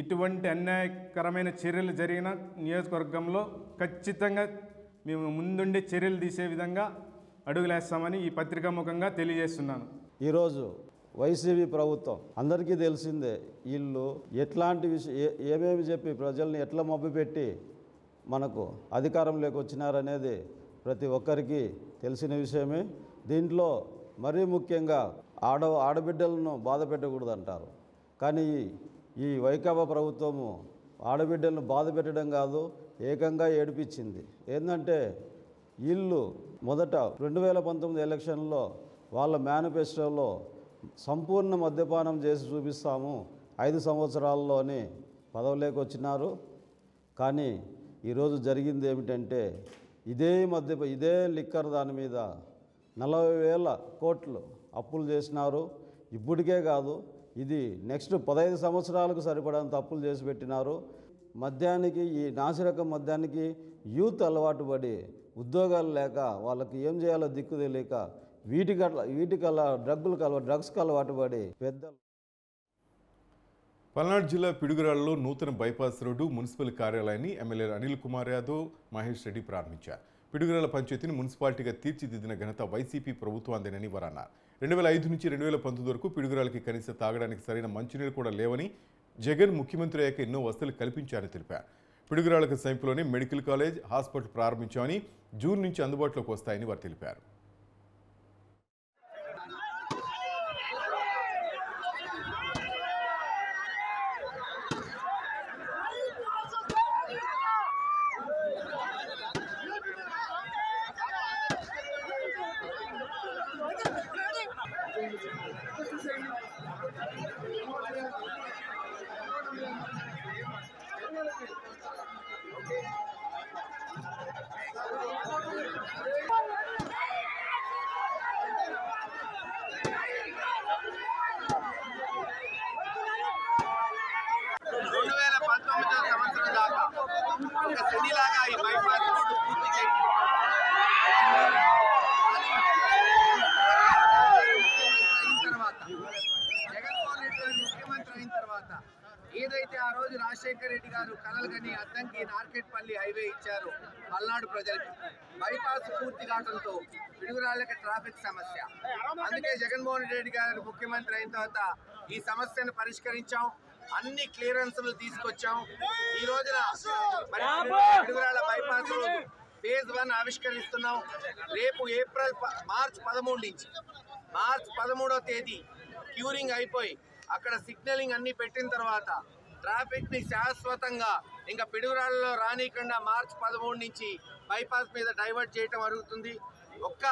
O: ఇటువంటి అన్యాయకరమైన చర్యలు జరిగిన నియోజకవర్గంలో ఖచ్చితంగా మేము ముందుండి చర్యలు తీసే విధంగా అడుగులేస్తామని ఈ పత్రికాముఖంగా తెలియజేస్తున్నాను.
P: ఈరోజు వైసీపీ ప్రభుత్వం అందరికీ తెలిసిందే, వీళ్ళు ఎట్లాంటి ఏమేమి చెప్పి ప్రజల్ని ఎట్లా మభ్యపెట్టి మనకు అధికారంలోకి వచ్చినారనేది ప్రతి ఒక్కరికి తెలిసిన విషయమే. దీంట్లో మరీ ముఖ్యంగా ఆడబిడ్డలను బాధ పెట్టకూడదు అంటారు, కానీ ఈ వైకాపా ప్రభుత్వము ఆడబిడ్డలను బాధ పెట్టడం కాదు, ఏకంగా ఏడిపించింది. ఏంటంటే వీళ్ళు మొదట 2019 ఎలక్షన్లో వాళ్ళ మేనిఫెస్టోలో సంపూర్ణ మద్యపానం చేసి చూపిస్తాము 5 సంవత్సరాల్లోని పదవిలోకి వచ్చినారు. కానీ ఈరోజు జరిగింది ఏమిటంటే ఇదే లిక్కర్ దాని మీద 40,000 కోట్లు అప్పులు చేసినారు. ఇప్పటికే కాదు, ఇది నెక్స్ట్ 15 సంవత్సరాలకు సరిపడంత అప్పులు చేసి పెట్టినారు. మద్యానికి, ఈ నాసిరకం మద్యానికి యూత్ అలవాటు పడి ఉద్యోగాలు లేక వాళ్ళకి ఏం చేయాలో దిక్కు తెలియక వీటికల్లా డ్రగ్స్కి అలవాటు పడి పెద్దలు.
A: పల్నాడు జిల్లా పిడుగురాళ్లలో నూతన బైపాస్ రోడ్డు మున్సిపల్ కార్యాలయాన్ని ఎమ్మెల్యే అనిల్ కుమార్ యాదవ్, మహేష్ రెడ్డి ప్రారంభించారు. పిడుగురాళ్ల పంచాయతీని మున్సిపాలిటీగా తీర్చిదిద్దిన ఘనత వైసీపీ ప్రభుత్వాందేనని వారు అన్నారు. 2005 నుంచి 2019 వరకు పిడుగురాళ్ళకి కనీస తాగడానికి సరైన మంచినీళ్ళు కూడా లేవని, జగన్ ముఖ్యమంత్రి అయ్యాక ఎన్నో వసతులు కల్పించారని తెలిపారు. పిడుగురాళ్లకు సమీపంలోనే మెడికల్ కాలేజ్, హాస్పిటల్ ప్రారంభించామని, జూన్ నుంచి అందుబాటులోకి వస్తాయని వారు తెలిపారు.
Q: ఏదైతే ఆ రోజు రాజశేఖర రెడ్డి గారు కలలుగని అద్దంకి నార్కెట్పల్లి హైవే ఇచ్చారు పల్నాడు ప్రజలకి, బైపాస్ పూర్తి కావడంతో పిడుగురాళ్ళకి ట్రాఫిక్ సమస్య. అందుకే జగన్మోహన్ రెడ్డి గారు ముఖ్యమంత్రి అయిన తర్వాత ఈ సమస్యను పరిష్కరించాం, అన్ని క్లియరెన్స్లు తీసుకొచ్చాం. ఈ రోజున పిడుగురాళ్ళ బైపాస్ ఫేజ్ 1 ఆవిష్కరిస్తున్నాం. రేపు మార్చ్ 13 నుంచి మార్చ్ 13వ తేదీ క్యూరింగ్ అయిపోయి అక్కడ సిగ్నలింగ్ అన్ని పెట్టిన తర్వాత ట్రాఫిక్ ని శాశ్వతంగా ఇంకా పిడుగురాళ్ళలో రానికుండా మార్చ్ 13 నుంచి బైపాస్ మీద డైవర్ట్ చేయటం జరుగుతుంది. ఒక్క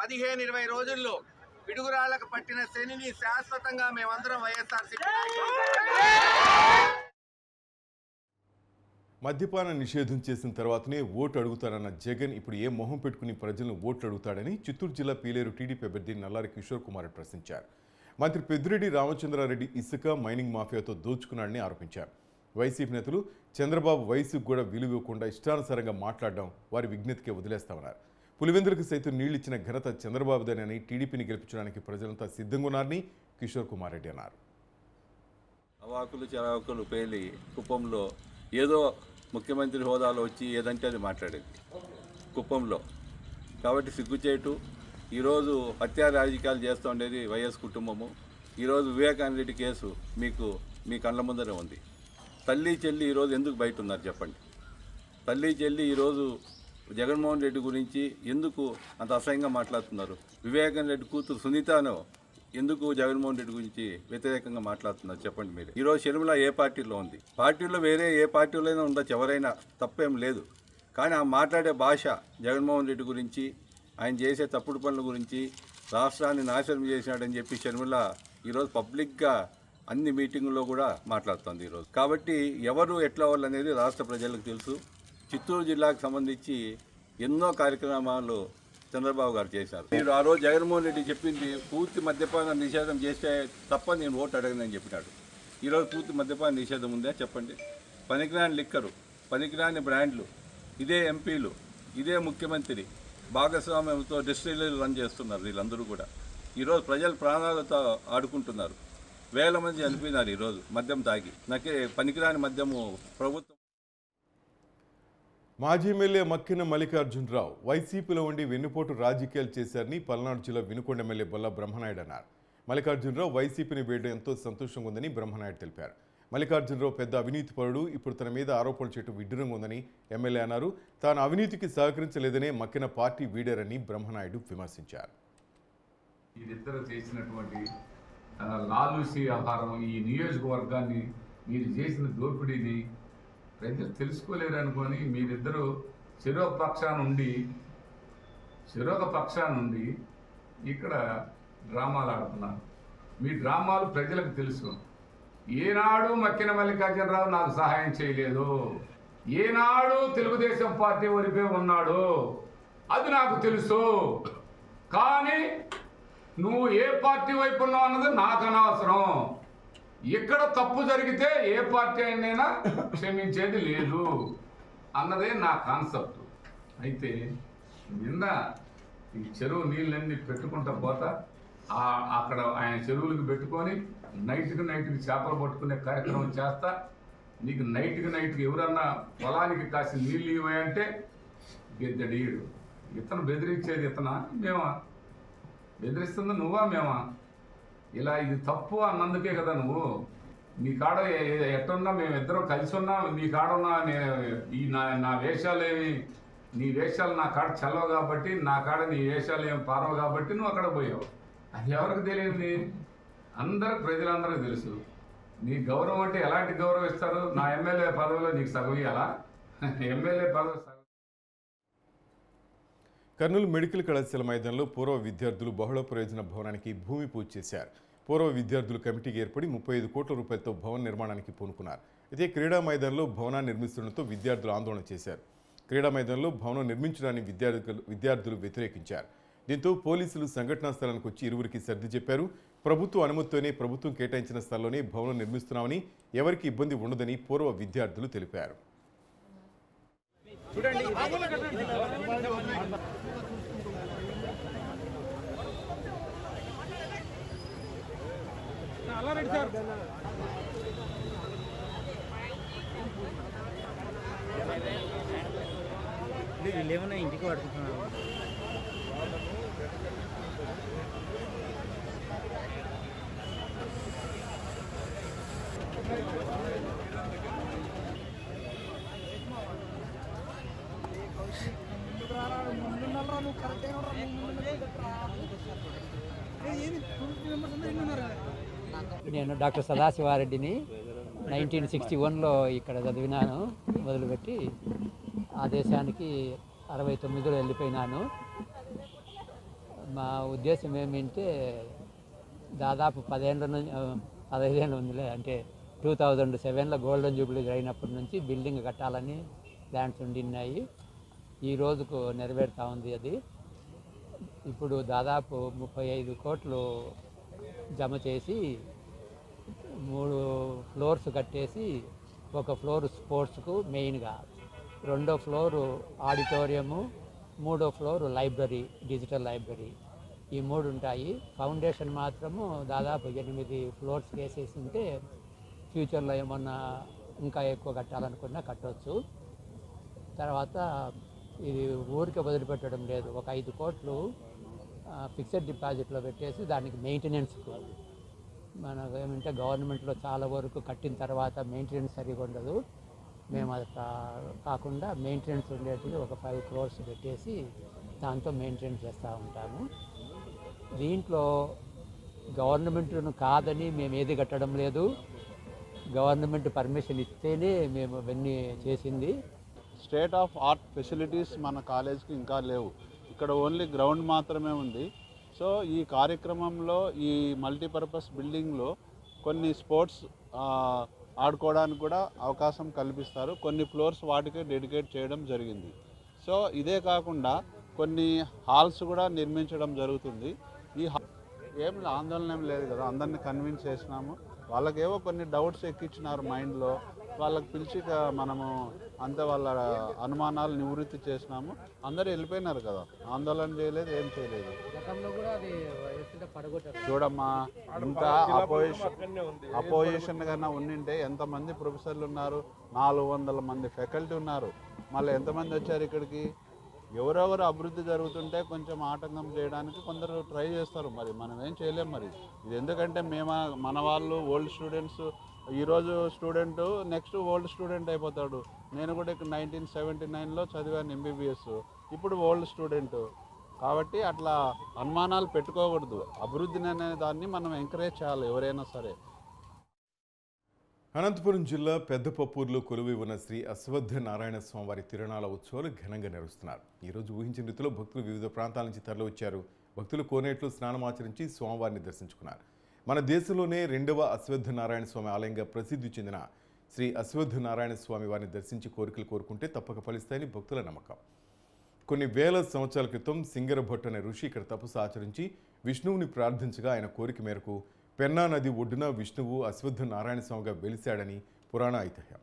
Q: 15-20 రోజుల్లో పిడుగురాళ్ళకు పట్టిన శనిని శాశ్వతంగా మేమందరం వైఎస్ఆర్సీపీ
A: మద్యపాన నిషేధం చేసిన తర్వాతనే ఓటు అడుగుతారన్న జగన్ ఇప్పుడు ఏ మొహం పెట్టుకుని ప్రజలను ఓట్లు అడుగుతాడని చిత్తూరు జిల్లా పీలేరు టీడీపీ అభ్యర్థి నల్లారి కిషోర్ కుమార్ ప్రశ్నించారు. మంత్రి పెద్దిరెడ్డి రామచంద్రారెడ్డి ఇసుక మైనింగ్ మాఫియాతో దోచుకున్నాడని ఆరోపించారు. వైసీపీ నేతలు చంద్రబాబు వయసుకు కూడా విలువకుండా ఇష్టానుసారంగా మాట్లాడడం వారి విజ్ఞతకే వదిలేస్తామన్నారు. పులివెందులకు సైతం నీళ్లిచ్చిన ఘనత చంద్రబాబుదేనని, టీడీపీని గెలిపించడానికి ప్రజలంతా సిద్ధంగా ఉన్నారని కిషోర్ కుమార్ రెడ్డి అన్నారు.
R: అవాకులు చరాకులు పేలి కుప్పంలో ఏదో ముఖ్యమంత్రి హోదాలో వచ్చి ఏదంటే అది మాట్లాడేది కుప్పంలో. కాబట్టి సిగ్గుచేటు. ఈరోజు హత్యా రాజకీయాలు చేస్తూ ఉండేది వైఎస్ కుటుంబము. ఈరోజు వివేకానంద రెడ్డి కేసు మీ కళ్ళ ముందరే ఉంది. తల్లి చెల్లి ఈరోజు ఎందుకు బయట ఉన్నారు చెప్పండి? తల్లి చెల్లి ఈరోజు జగన్మోహన్ రెడ్డి గురించి ఎందుకు అంత అసహ్యంగా మాట్లాడుతున్నారు? వివేకానంద రెడ్డి కూతురు సునీతను ఎందుకు జగన్మోహన్ రెడ్డి గురించి వ్యతిరేకంగా మాట్లాడుతున్నారు చెప్పండి మీరు? ఈరోజు షర్మిల ఏ పార్టీలో ఉంది? పార్టీలో వేరే ఏ పార్టీలోనే ఉండొచ్చు, ఎవరైనా తప్పేం లేదు. కానీ ఆ మాట్లాడే భాష జగన్మోహన్ రెడ్డి గురించి, ఆయన చేసే తప్పుడు పనుల గురించి, రాష్ట్రాన్ని నాశనం చేసినాడని చెప్పి షర్మిల ఈరోజు పబ్లిక్గా అన్ని మీటింగుల్లో కూడా మాట్లాడుతుంది ఈరోజు. కాబట్టి ఎవరు ఎట్లా వాళ్ళు అనేది రాష్ట్ర ప్రజలకు తెలుసు. చిత్తూరు జిల్లాకు సంబంధించి ఎన్నో కార్యక్రమాలు చంద్రబాబు గారు చేశారు. మీరు ఆ రోజు జగన్మోహన్ రెడ్డి చెప్పింది పూర్తి మద్యపాన నిషేధం చేస్తే తప్ప నేను ఓటు అడగనని చెప్పినాడు. ఈరోజు పూర్తి మద్యపాన నిషేధం ఉందా చెప్పండి? పనికిరాని లిక్కరు, పనికిరాని బ్రాండ్లు, ఇదే ఎంపీలు, ఇదే ముఖ్యమంత్రి భాగస్వామ్యంతో డిస్టిలరీలు రన్ చేస్తున్నారు. వీళ్ళందరూ కూడా ఈరోజు ప్రజల ప్రాణాలతో ఆడుకుంటున్నారు. వేల మంది చనిపోయినారు ఈరోజు మద్యం తాగి. నాకే పనికిరాని మద్యము ప్రభుత్వం.
A: మాజీ ఎమ్మెల్యే మక్కిన మల్లికార్జునరావు వైసీపీలో ఉండి వెన్నుపోటు రాజకీయాలు చేశారని పల్నాడు జిల్లా వినుకొండ ఎమ్మెల్యే బొల్ల బ్రహ్మనాయుడు అన్నారు. మల్లికార్జునరావు వైసీపీని వేయడం ఎంతో సంతోషంగా ఉందని బ్రహ్మనాయుడు తెలిపారు. మల్లికార్జునరావు పెద్ద అవినీతిపరుడు, ఇప్పుడు తన మీద ఆరోపణలు చేయడం విడ్డూరంగా ఉందని ఎమ్మెల్యే అన్నారు. తాను అవినీతికి సహకరించలేదనే మక్కిన పార్టీ వీడారని బ్రహ్మనాయుడు విమర్శించారు.
S: వీరిద్దరు చేసినటువంటి లాలూసి వ్యవహారం, ఈ నియోజకవర్గాన్ని మీరు చేసిన దోపిడీని ప్రజలు తెలుసుకోలేరు అనుకొని మీరిద్దరూ చెరొక పక్షాన నుండి ఇక్కడ డ్రామాలు ఆడుతున్నారు. మీ డ్రామాలు ప్రజలకు తెలుసు. ఏనాడు మక్కిన మల్లికార్జునరావు నాకు సహాయం చేయలేదు, ఏనాడు తెలుగుదేశం పార్టీ వైపే ఉన్నాడు, అది నాకు తెలుసు. కానీ నువ్వు ఏ పార్టీ వైపు ఉన్నావు అన్నది నాకు అనవసరం. ఇక్కడ తప్పు జరిగితే ఏ పార్టీ అయినా క్షమించేది లేదు అన్నదే నా కాన్సెప్ట్. అయితే నిన్న ఈ చెరువు నీళ్ళన్నీ పెట్టుకుంటా పోతా అక్కడ ఆయన చెరువులకు పెట్టుకొని నైట్కి చేపలు పట్టుకునే కార్యక్రమం చేస్తా. నీకు నైట్కి ఎవరన్నా పొలానికి కాసి నీళ్ళు ఇవ్వంటే గెద్దడీయుడు. ఇతను బెదిరించేది ఇతనా మేమా? బెదిరిస్తుంది నువ్వా మేమా? ఇలా ఇది తప్పు అన్నందుకే కదా నువ్వు నీ కాడ ఎట్టున్నా మేమిద్దరం కలిసి ఉన్నా నీ కాడ ఉన్నా ఈ నా వేషాలేమి నీ వేషాలు నా కాడ చల్లవు కాబట్టి, నా కాడ నీ వేషాలు ఏమి పారవు కాబట్టి నువ్వు అక్కడ పోయావు. అది ఎవరికి తెలియంది? ప్రజలందరికీ తెలుసు. నీ గౌరవం అంటే ఎలాంటి గౌరవం ఇస్తారు? నా ఎమ్మెల్యే పదవిలో నీకు సగం ఇవ్వాలా? ఎమ్మెల్యే పదవి సగం.
A: కర్నూలు మెడికల్ కళాశాల మైదానంలో పూర్వ విద్యార్థులు బహుళ ప్రయోజన భవనానికి భూమి పూజ చేశారు. పూర్వ విద్యార్థులు కమిటీకి ఏర్పడి 35 కోట్ల రూపాయలతో భవన నిర్మాణానికి పూనుకున్నారు. అయితే క్రీడా మైదానంలో భవనాన్ని నిర్మిస్తుండటంతో విద్యార్థులు ఆందోళన చేశారు. క్రీడా మైదానంలో భవనం నిర్మించడాన్ని విద్యార్థులు వ్యతిరేకించారు. దీంతో పోలీసులు సంఘటనా స్థలానికి వచ్చి ఇరువురికి సర్ది చెప్పారు. ప్రభుత్వ అనుమతితోనే ప్రభుత్వం కేటాయించిన స్థలంలోనే భవనం నిర్మిస్తున్నామని, ఎవరికి ఇబ్బంది ఉండదని పూర్వ విద్యార్థులు తెలిపారు.
T: వీళ్ళేమన్నా ఇంటికి పడుతున్నారు.
U: నేను డాక్టర్ సదాశివారెడ్డిని. 1961లో ఇక్కడ చదివినాను మొదలుపెట్టి ఆ దేశానికి 69లో వెళ్ళిపోయినాను. మా ఉద్దేశం ఏమిటంటే దాదాపు 15 ఏళ్ళు ఉందిలే, అంటే 2007లో గోల్డెన్ జూబ్లీ అయినప్పటి నుంచి బిల్డింగ్ కట్టాలని ప్లాన్స్ ఉండిన్నాయి. ఈ రోజుకు నెరవేరుతూ ఉంది అది. ఇప్పుడు దాదాపు 35 కోట్లు జమ చేసి 3 ఫ్లోర్స్ కట్టేసి, ఒక ఫ్లోర్ స్పోర్ట్స్కు మెయిన్గా, 2వ ఫ్లోరు ఆడిటోరియము, 3వ ఫ్లోరు లైబ్రరీ, డిజిటల్ లైబ్రరీ, ఈ 3 ఉంటాయి. ఫౌండేషన్ మాత్రము దాదాపు 8 ఫ్లోర్స్ వేసేసి ఉంటే ఫ్యూచర్లో ఏమన్నా ఇంకా ఎక్కువ కట్టాలనుకున్నా కట్టవచ్చు. తర్వాత ఇది ఊరికి వదిలిపెట్టడం లేదు. ఒక 5 కోట్లు ఫిక్స్డ్ డిపాజిట్లో పెట్టేసి దానికి మెయింటెనెన్స్కు, మనకు ఏమంటే గవర్నమెంట్లో చాలా వరకు కట్టిన తర్వాత మెయింటెనెన్స్ సరిగా ఉండదు. మేము అది కాకుండా మెయింటెనెన్స్ ఉండేటివి ఒక 5 crores పెట్టేసి దాంతో మెయింటెనెన్స్ చేస్తూ ఉంటాము. దీంట్లో గవర్నమెంట్ను కాదని మేము ఏది కట్టడం లేదు. గవర్నమెంట్ పర్మిషన్ ఇస్తేనే మేము అవన్నీ చేసింది.
K: స్టేట్ ఆఫ్ ఆర్ట్ ఫెసిలిటీస్ మన కాలేజ్కి ఇంకా లేవు. ఇక్కడ ఓన్లీ గ్రౌండ్ మాత్రమే ఉంది. సో ఈ కార్యక్రమంలో ఈ మల్టీపర్పస్ బిల్డింగ్లో కొన్ని స్పోర్ట్స్ ఆడుకోవడానికి కూడా అవకాశం కల్పిస్తారు. కొన్ని ఫ్లోర్స్ వాటికే డెడికేట్ చేయడం జరిగింది. సో ఇదే కాకుండా కొన్ని హాల్స్ కూడా నిర్మించడం జరుగుతుంది. ఈ ఏం ఆందోళన ఏం లేదు కదా, అందరినీ కన్విన్స్ చేసినాము. వాళ్ళకేవో కొన్ని డౌట్స్ ఎక్కించినారు మైండ్లో, వాళ్ళకి పిలిచి మనము అంతే వాళ్ళ అనుమానాలు నివృత్తి చేసినాము. అందరూ వెళ్ళిపోయినారు కదా, ఆందోళన చేయలేదు, ఏం చేయలేదు. చూడమ్మా, ఇంకా అపోజిషన్ కన్నా ఉండింటే ఎంతమంది ప్రొఫెసర్లు ఉన్నారు, 400 మంది ఫ్యాకల్టీ ఉన్నారు.
T: మళ్ళీ ఎంతమంది వచ్చారు ఇక్కడికి? ఎవరెవరు అభివృద్ధి జరుగుతుంటే కొంచెం ఆటంకం చేయడానికి కొందరు ట్రై చేస్తారు. మరి మనం ఏం చేయలేం. మరి ఇది ఎందుకంటే మన వాళ్ళు ఓల్డ్ స్టూడెంట్స్, ఈరోజు స్టూడెంట్ నెక్స్ట్ ఓల్డ్ స్టూడెంట్ అయిపోతాడు. నేను కూడా ఇక్కడ 1979లో చదివాను MBBS, ఇప్పుడు ఓల్డ్ స్టూడెంట్. కాబట్టి అట్లా అనుమానాలు పెట్టుకోకూడదు. అభివృద్ధిని అనే దాన్ని మనం ఎంకరేజ్ చేయాలి ఎవరైనా సరే.
A: అనంతపురం జిల్లా పెద్దపప్పూరులో కొలువై ఉన్న శ్రీ అశ్వత్థ నారాయణ స్వామివారి తిరునాళ ఉత్సవాలు ఘనంగా నిర్వహిస్తున్నారు. ఈరోజు ఊహించిన రీతిలో భక్తులు వివిధ ప్రాంతాల నుంచి తరలివచ్చారు. భక్తులు కోనేట్లో స్నానమాచరించి స్వామివారిని దర్శించుకున్నారు. మన దేశంలోనే 2వ అశ్వత్థ నారాయణ స్వామి ఆలయంగా ప్రసిద్ధి చెందిన శ్రీ అశ్వత్థ నారాయణ స్వామి వారిని దర్శించి కోరికలు కోరుకుంటే తప్పక ఫలిస్తాయని భక్తుల నమ్మకం. కొన్ని వేల సంవత్సరాల క్రితం సింగరభట్టు అనే ఋషి ఇక్కడ తపస్సు ఆచరించి విష్ణువుని ప్రార్థించగా ఆయన కోరిక మేరకు పెన్నా నది ఒడ్డున విష్ణువు అశ్వత్థ నారాయణ స్వామిగా వెలిశాడని పురాణ ఐతిహ్యం.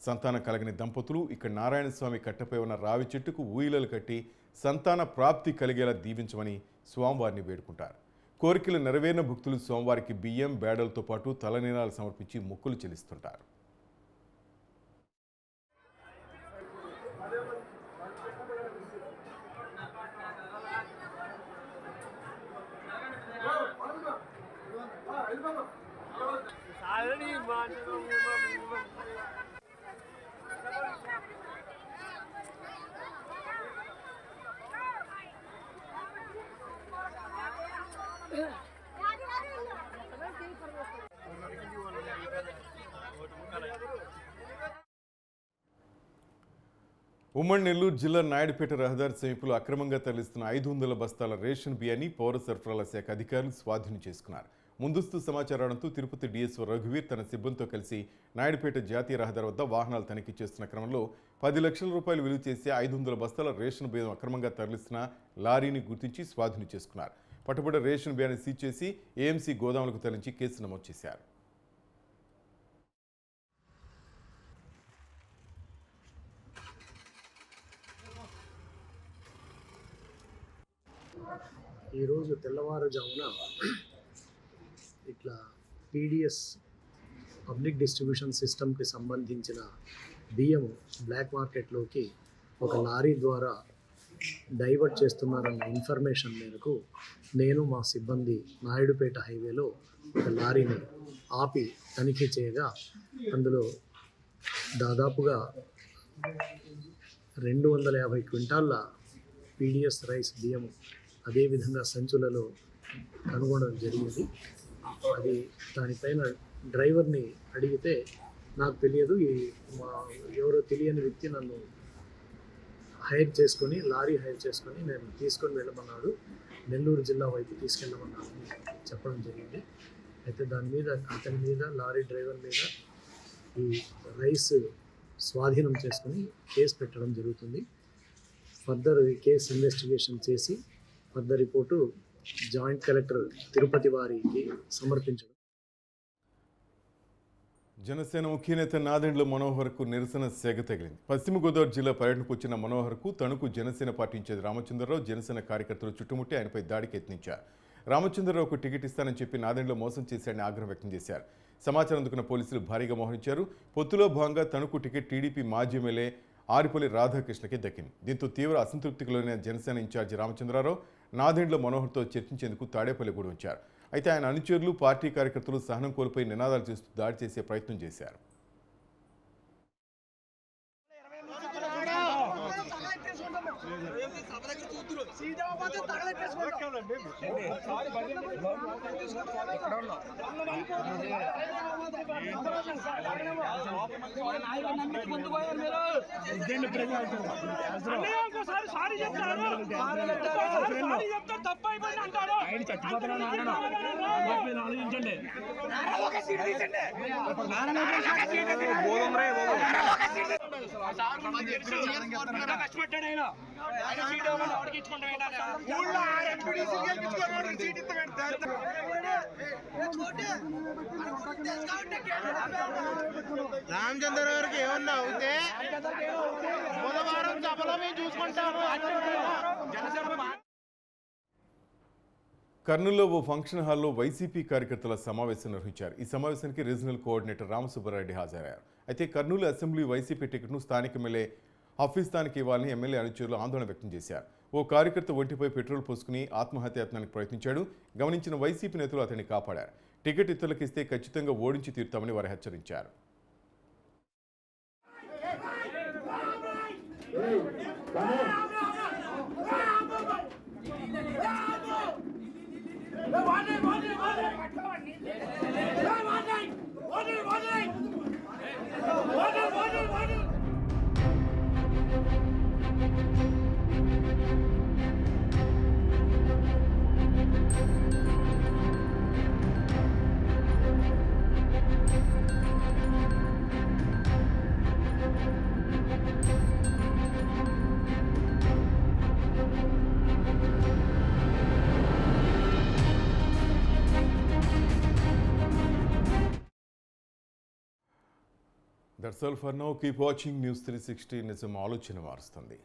A: సంతానం కలగని దంపతులు ఇక్కడ నారాయణ స్వామి కట్టపై ఉన్న రావి చెట్టుకు ఊయిలలు కట్టి సంతాన ప్రాప్తి కలిగేలా దీవించమని స్వామివారిని వేడుకుంటారు. కోరికలు నెరవేరిన భక్తులు స్వామివారికి బియ్యం బేడలతో పాటు తలనీలాలు సమర్పించి మొక్కులు చెల్లిస్తుంటారు. ఉమ్మడి నెల్లూరు జిల్లా నాయుడుపేట రహదారి సమీపంలో అక్రమంగా తరలిస్తున్న 500 బస్తాల రేషన్ బియ్యాన్ని పౌర సరఫరాల శాఖ అధికారులు స్వాధీనం చేసుకున్నారు. ముందస్తు సమాచారంతో తిరుపతి డిఎస్ఓ రఘువీర్ తన సిబ్బందితో కలిసి నాయుడుపేట జాతీయ రహదారి వద్ద వాహనాలు తనిఖీ చేస్తున్న క్రమంలో 10 లక్షల రూపాయలు విలువ చేసే 500 బస్తాల రేషన్ బియ్యం అక్రమంగా తరలిస్తున్న లారీని గుర్తించి స్వాధీనం చేసుకున్నారు. పట్టుబడ్డ రేషన్ బియ్యాన్ని సీజ్ చేసి ఏఎంసీ గోదాములకు తరలించి కేసు నమోదు చేశారు.
V: ఈరోజు తెల్లవారుజామున ఇట్లా PDS పబ్లిక్ డిస్ట్రిబ్యూషన్ సిస్టమ్కి సంబంధించిన బియ్యం బ్లాక్ మార్కెట్లోకి ఒక లారీ ద్వారా డైవర్ట్ చేస్తున్నారన్న ఇన్ఫర్మేషన్ మేరకు నేను మా సిబ్బంది నాయుడుపేట హైవేలో ఒక లారీని ఆపి తనిఖీ చేయగా అందులో దాదాపుగా 250 క్వింటాళ్ళ PDS రైస్ బియ్యం అదేవిధంగా సంచులలో కనుగొనడం జరిగింది. అది దానిపైన డ్రైవర్ని అడిగితే నాకు తెలియదు, ఎవరో తెలియని వ్యక్తి నన్ను లారీ హైర్ చేసుకొని నేను తీసుకొని వెళ్ళమన్నాడు, నెల్లూరు జిల్లా వైపు తీసుకెళ్ళమన్నాడు చెప్పడం జరిగింది. అయితే దాని మీద అతని మీద లారీ డ్రైవర్ మీద ఈ రైస్ స్వాధీనం చేసుకొని కేసు పెట్టడం జరుగుతుంది. ఫర్దర్ ఈ కేసు ఇన్వెస్టిగేషన్ చేసి further report joint collector Tirupati వారికి సమర్పించడం.
A: జనసేన ముఖ్య నేత నాదెండ్ల మనోహర్కు నిరసన సెగ తగిలింది. పశ్చిమ గోదావరి జిల్లా పర్యటనకు వచ్చిన మనోహర్కు తణుకు జనసేన పార్టీ ఇన్ఛార్జ్ రామచంద్రరావు జనసేన కార్యకర్తలు చుట్టుముట్టి ఆయనపై దాడికి యత్నించారు. రామచంద్రరావుకు టికెట్ ఇస్తానని చెప్పి నాదెండ్ల మోసం చేశాడని ఆగ్రహం వ్యక్తం చేశారు. సమాచారం అందుకున్న పోలీసులు భారీగా మోహరించారు. పొత్తులో భాగంగా తణుకు టికెట్ టీడీపీ మాజీ ఎమ్మెల్యే ఆరిపల్లి రాధాకృష్ణకి దక్కింది. దీంతో తీవ్ర అసంతృప్తికి లోనైన జనసేన ఇన్ఛార్జి రామచంద్రరావు నాదెండ్ల మనోహర్తో చర్చించేందుకు తాడేపల్లిగూడెం వచ్చారు. అయితే ఆయన అనుచరులు పార్టీ కార్యకర్తలు సహనం కోల్పోయి నినాదాలు చేస్తూ దాడి చేసే ప్రయత్నం చేశారు.
W: రామచంద్ర గారికి ఏమన్నా అవుతే బుధవారం సభలో మేము చూసుకుంటాము.
A: కర్నూలులో ఓ ఫంక్షన్ హాల్లో వైసీపీ కార్యకర్తల సమావేశం నిర్వహించారు. ఈ సమావేశానికి రీజనల్ కోఆర్డినేటర్ రామసుబ్బారెడ్డి హాజరయ్యారు. అయితే కర్నూలు అసెంబ్లీ వైసీపీ టికెట్ను స్థానిక ఎమ్మెల్యే హఫీజ్దానికి ఇవ్వాలని ఎమ్మెల్యే అనుచరులు ఆందోళన వ్యక్తం చేశారు. ఓ కార్యకర్త ఒంటిపై పెట్రోల్ పోసుకుని ఆత్మహత్యాయత్నానికి ప్రయత్నించాడు. గమనించిన వైసీపీ నేతలు అతన్ని కాపాడారు. టికెట్ ఇతరులకు ఇస్తే ఖచ్చితంగా ఓడించి తీరుతామని వారు హెచ్చరించారు. That's all for now. Keep watching News 360. నిజం ఆలోచన మారుస్తుంది.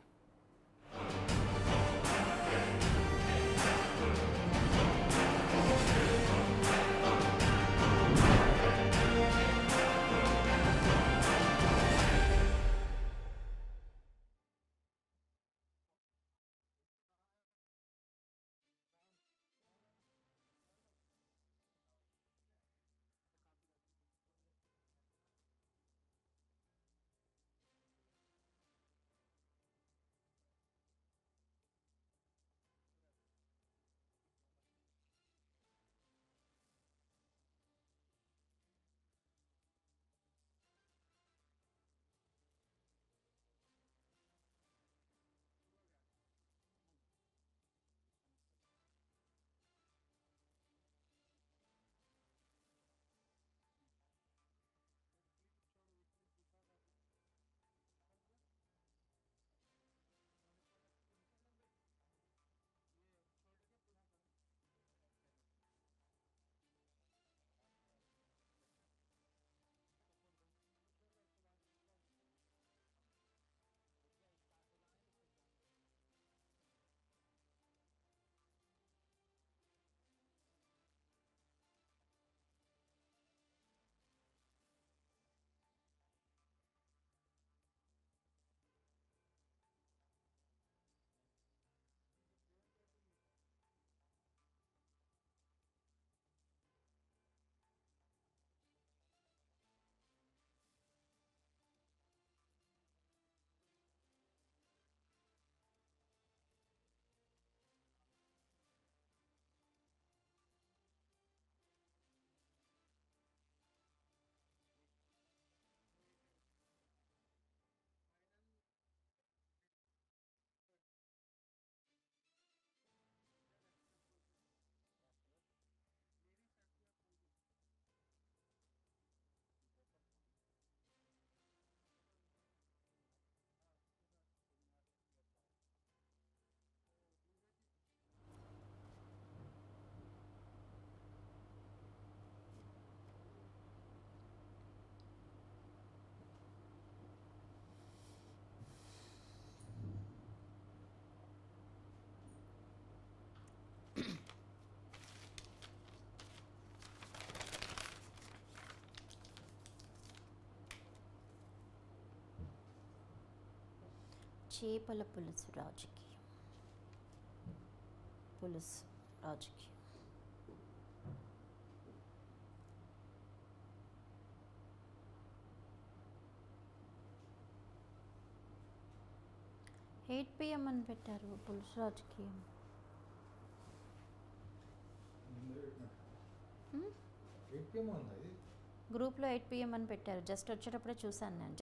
B: చేపల పులుసు రాజకీయం. పులుసు రాజకీయం. ఎయిట్ PM అని పెట్టారు. పులుసు రాజకీయం. గ్రూప్లో 8 PM అని పెట్టారు. జస్ట్ వచ్చేటప్పుడే చూశాను నేను.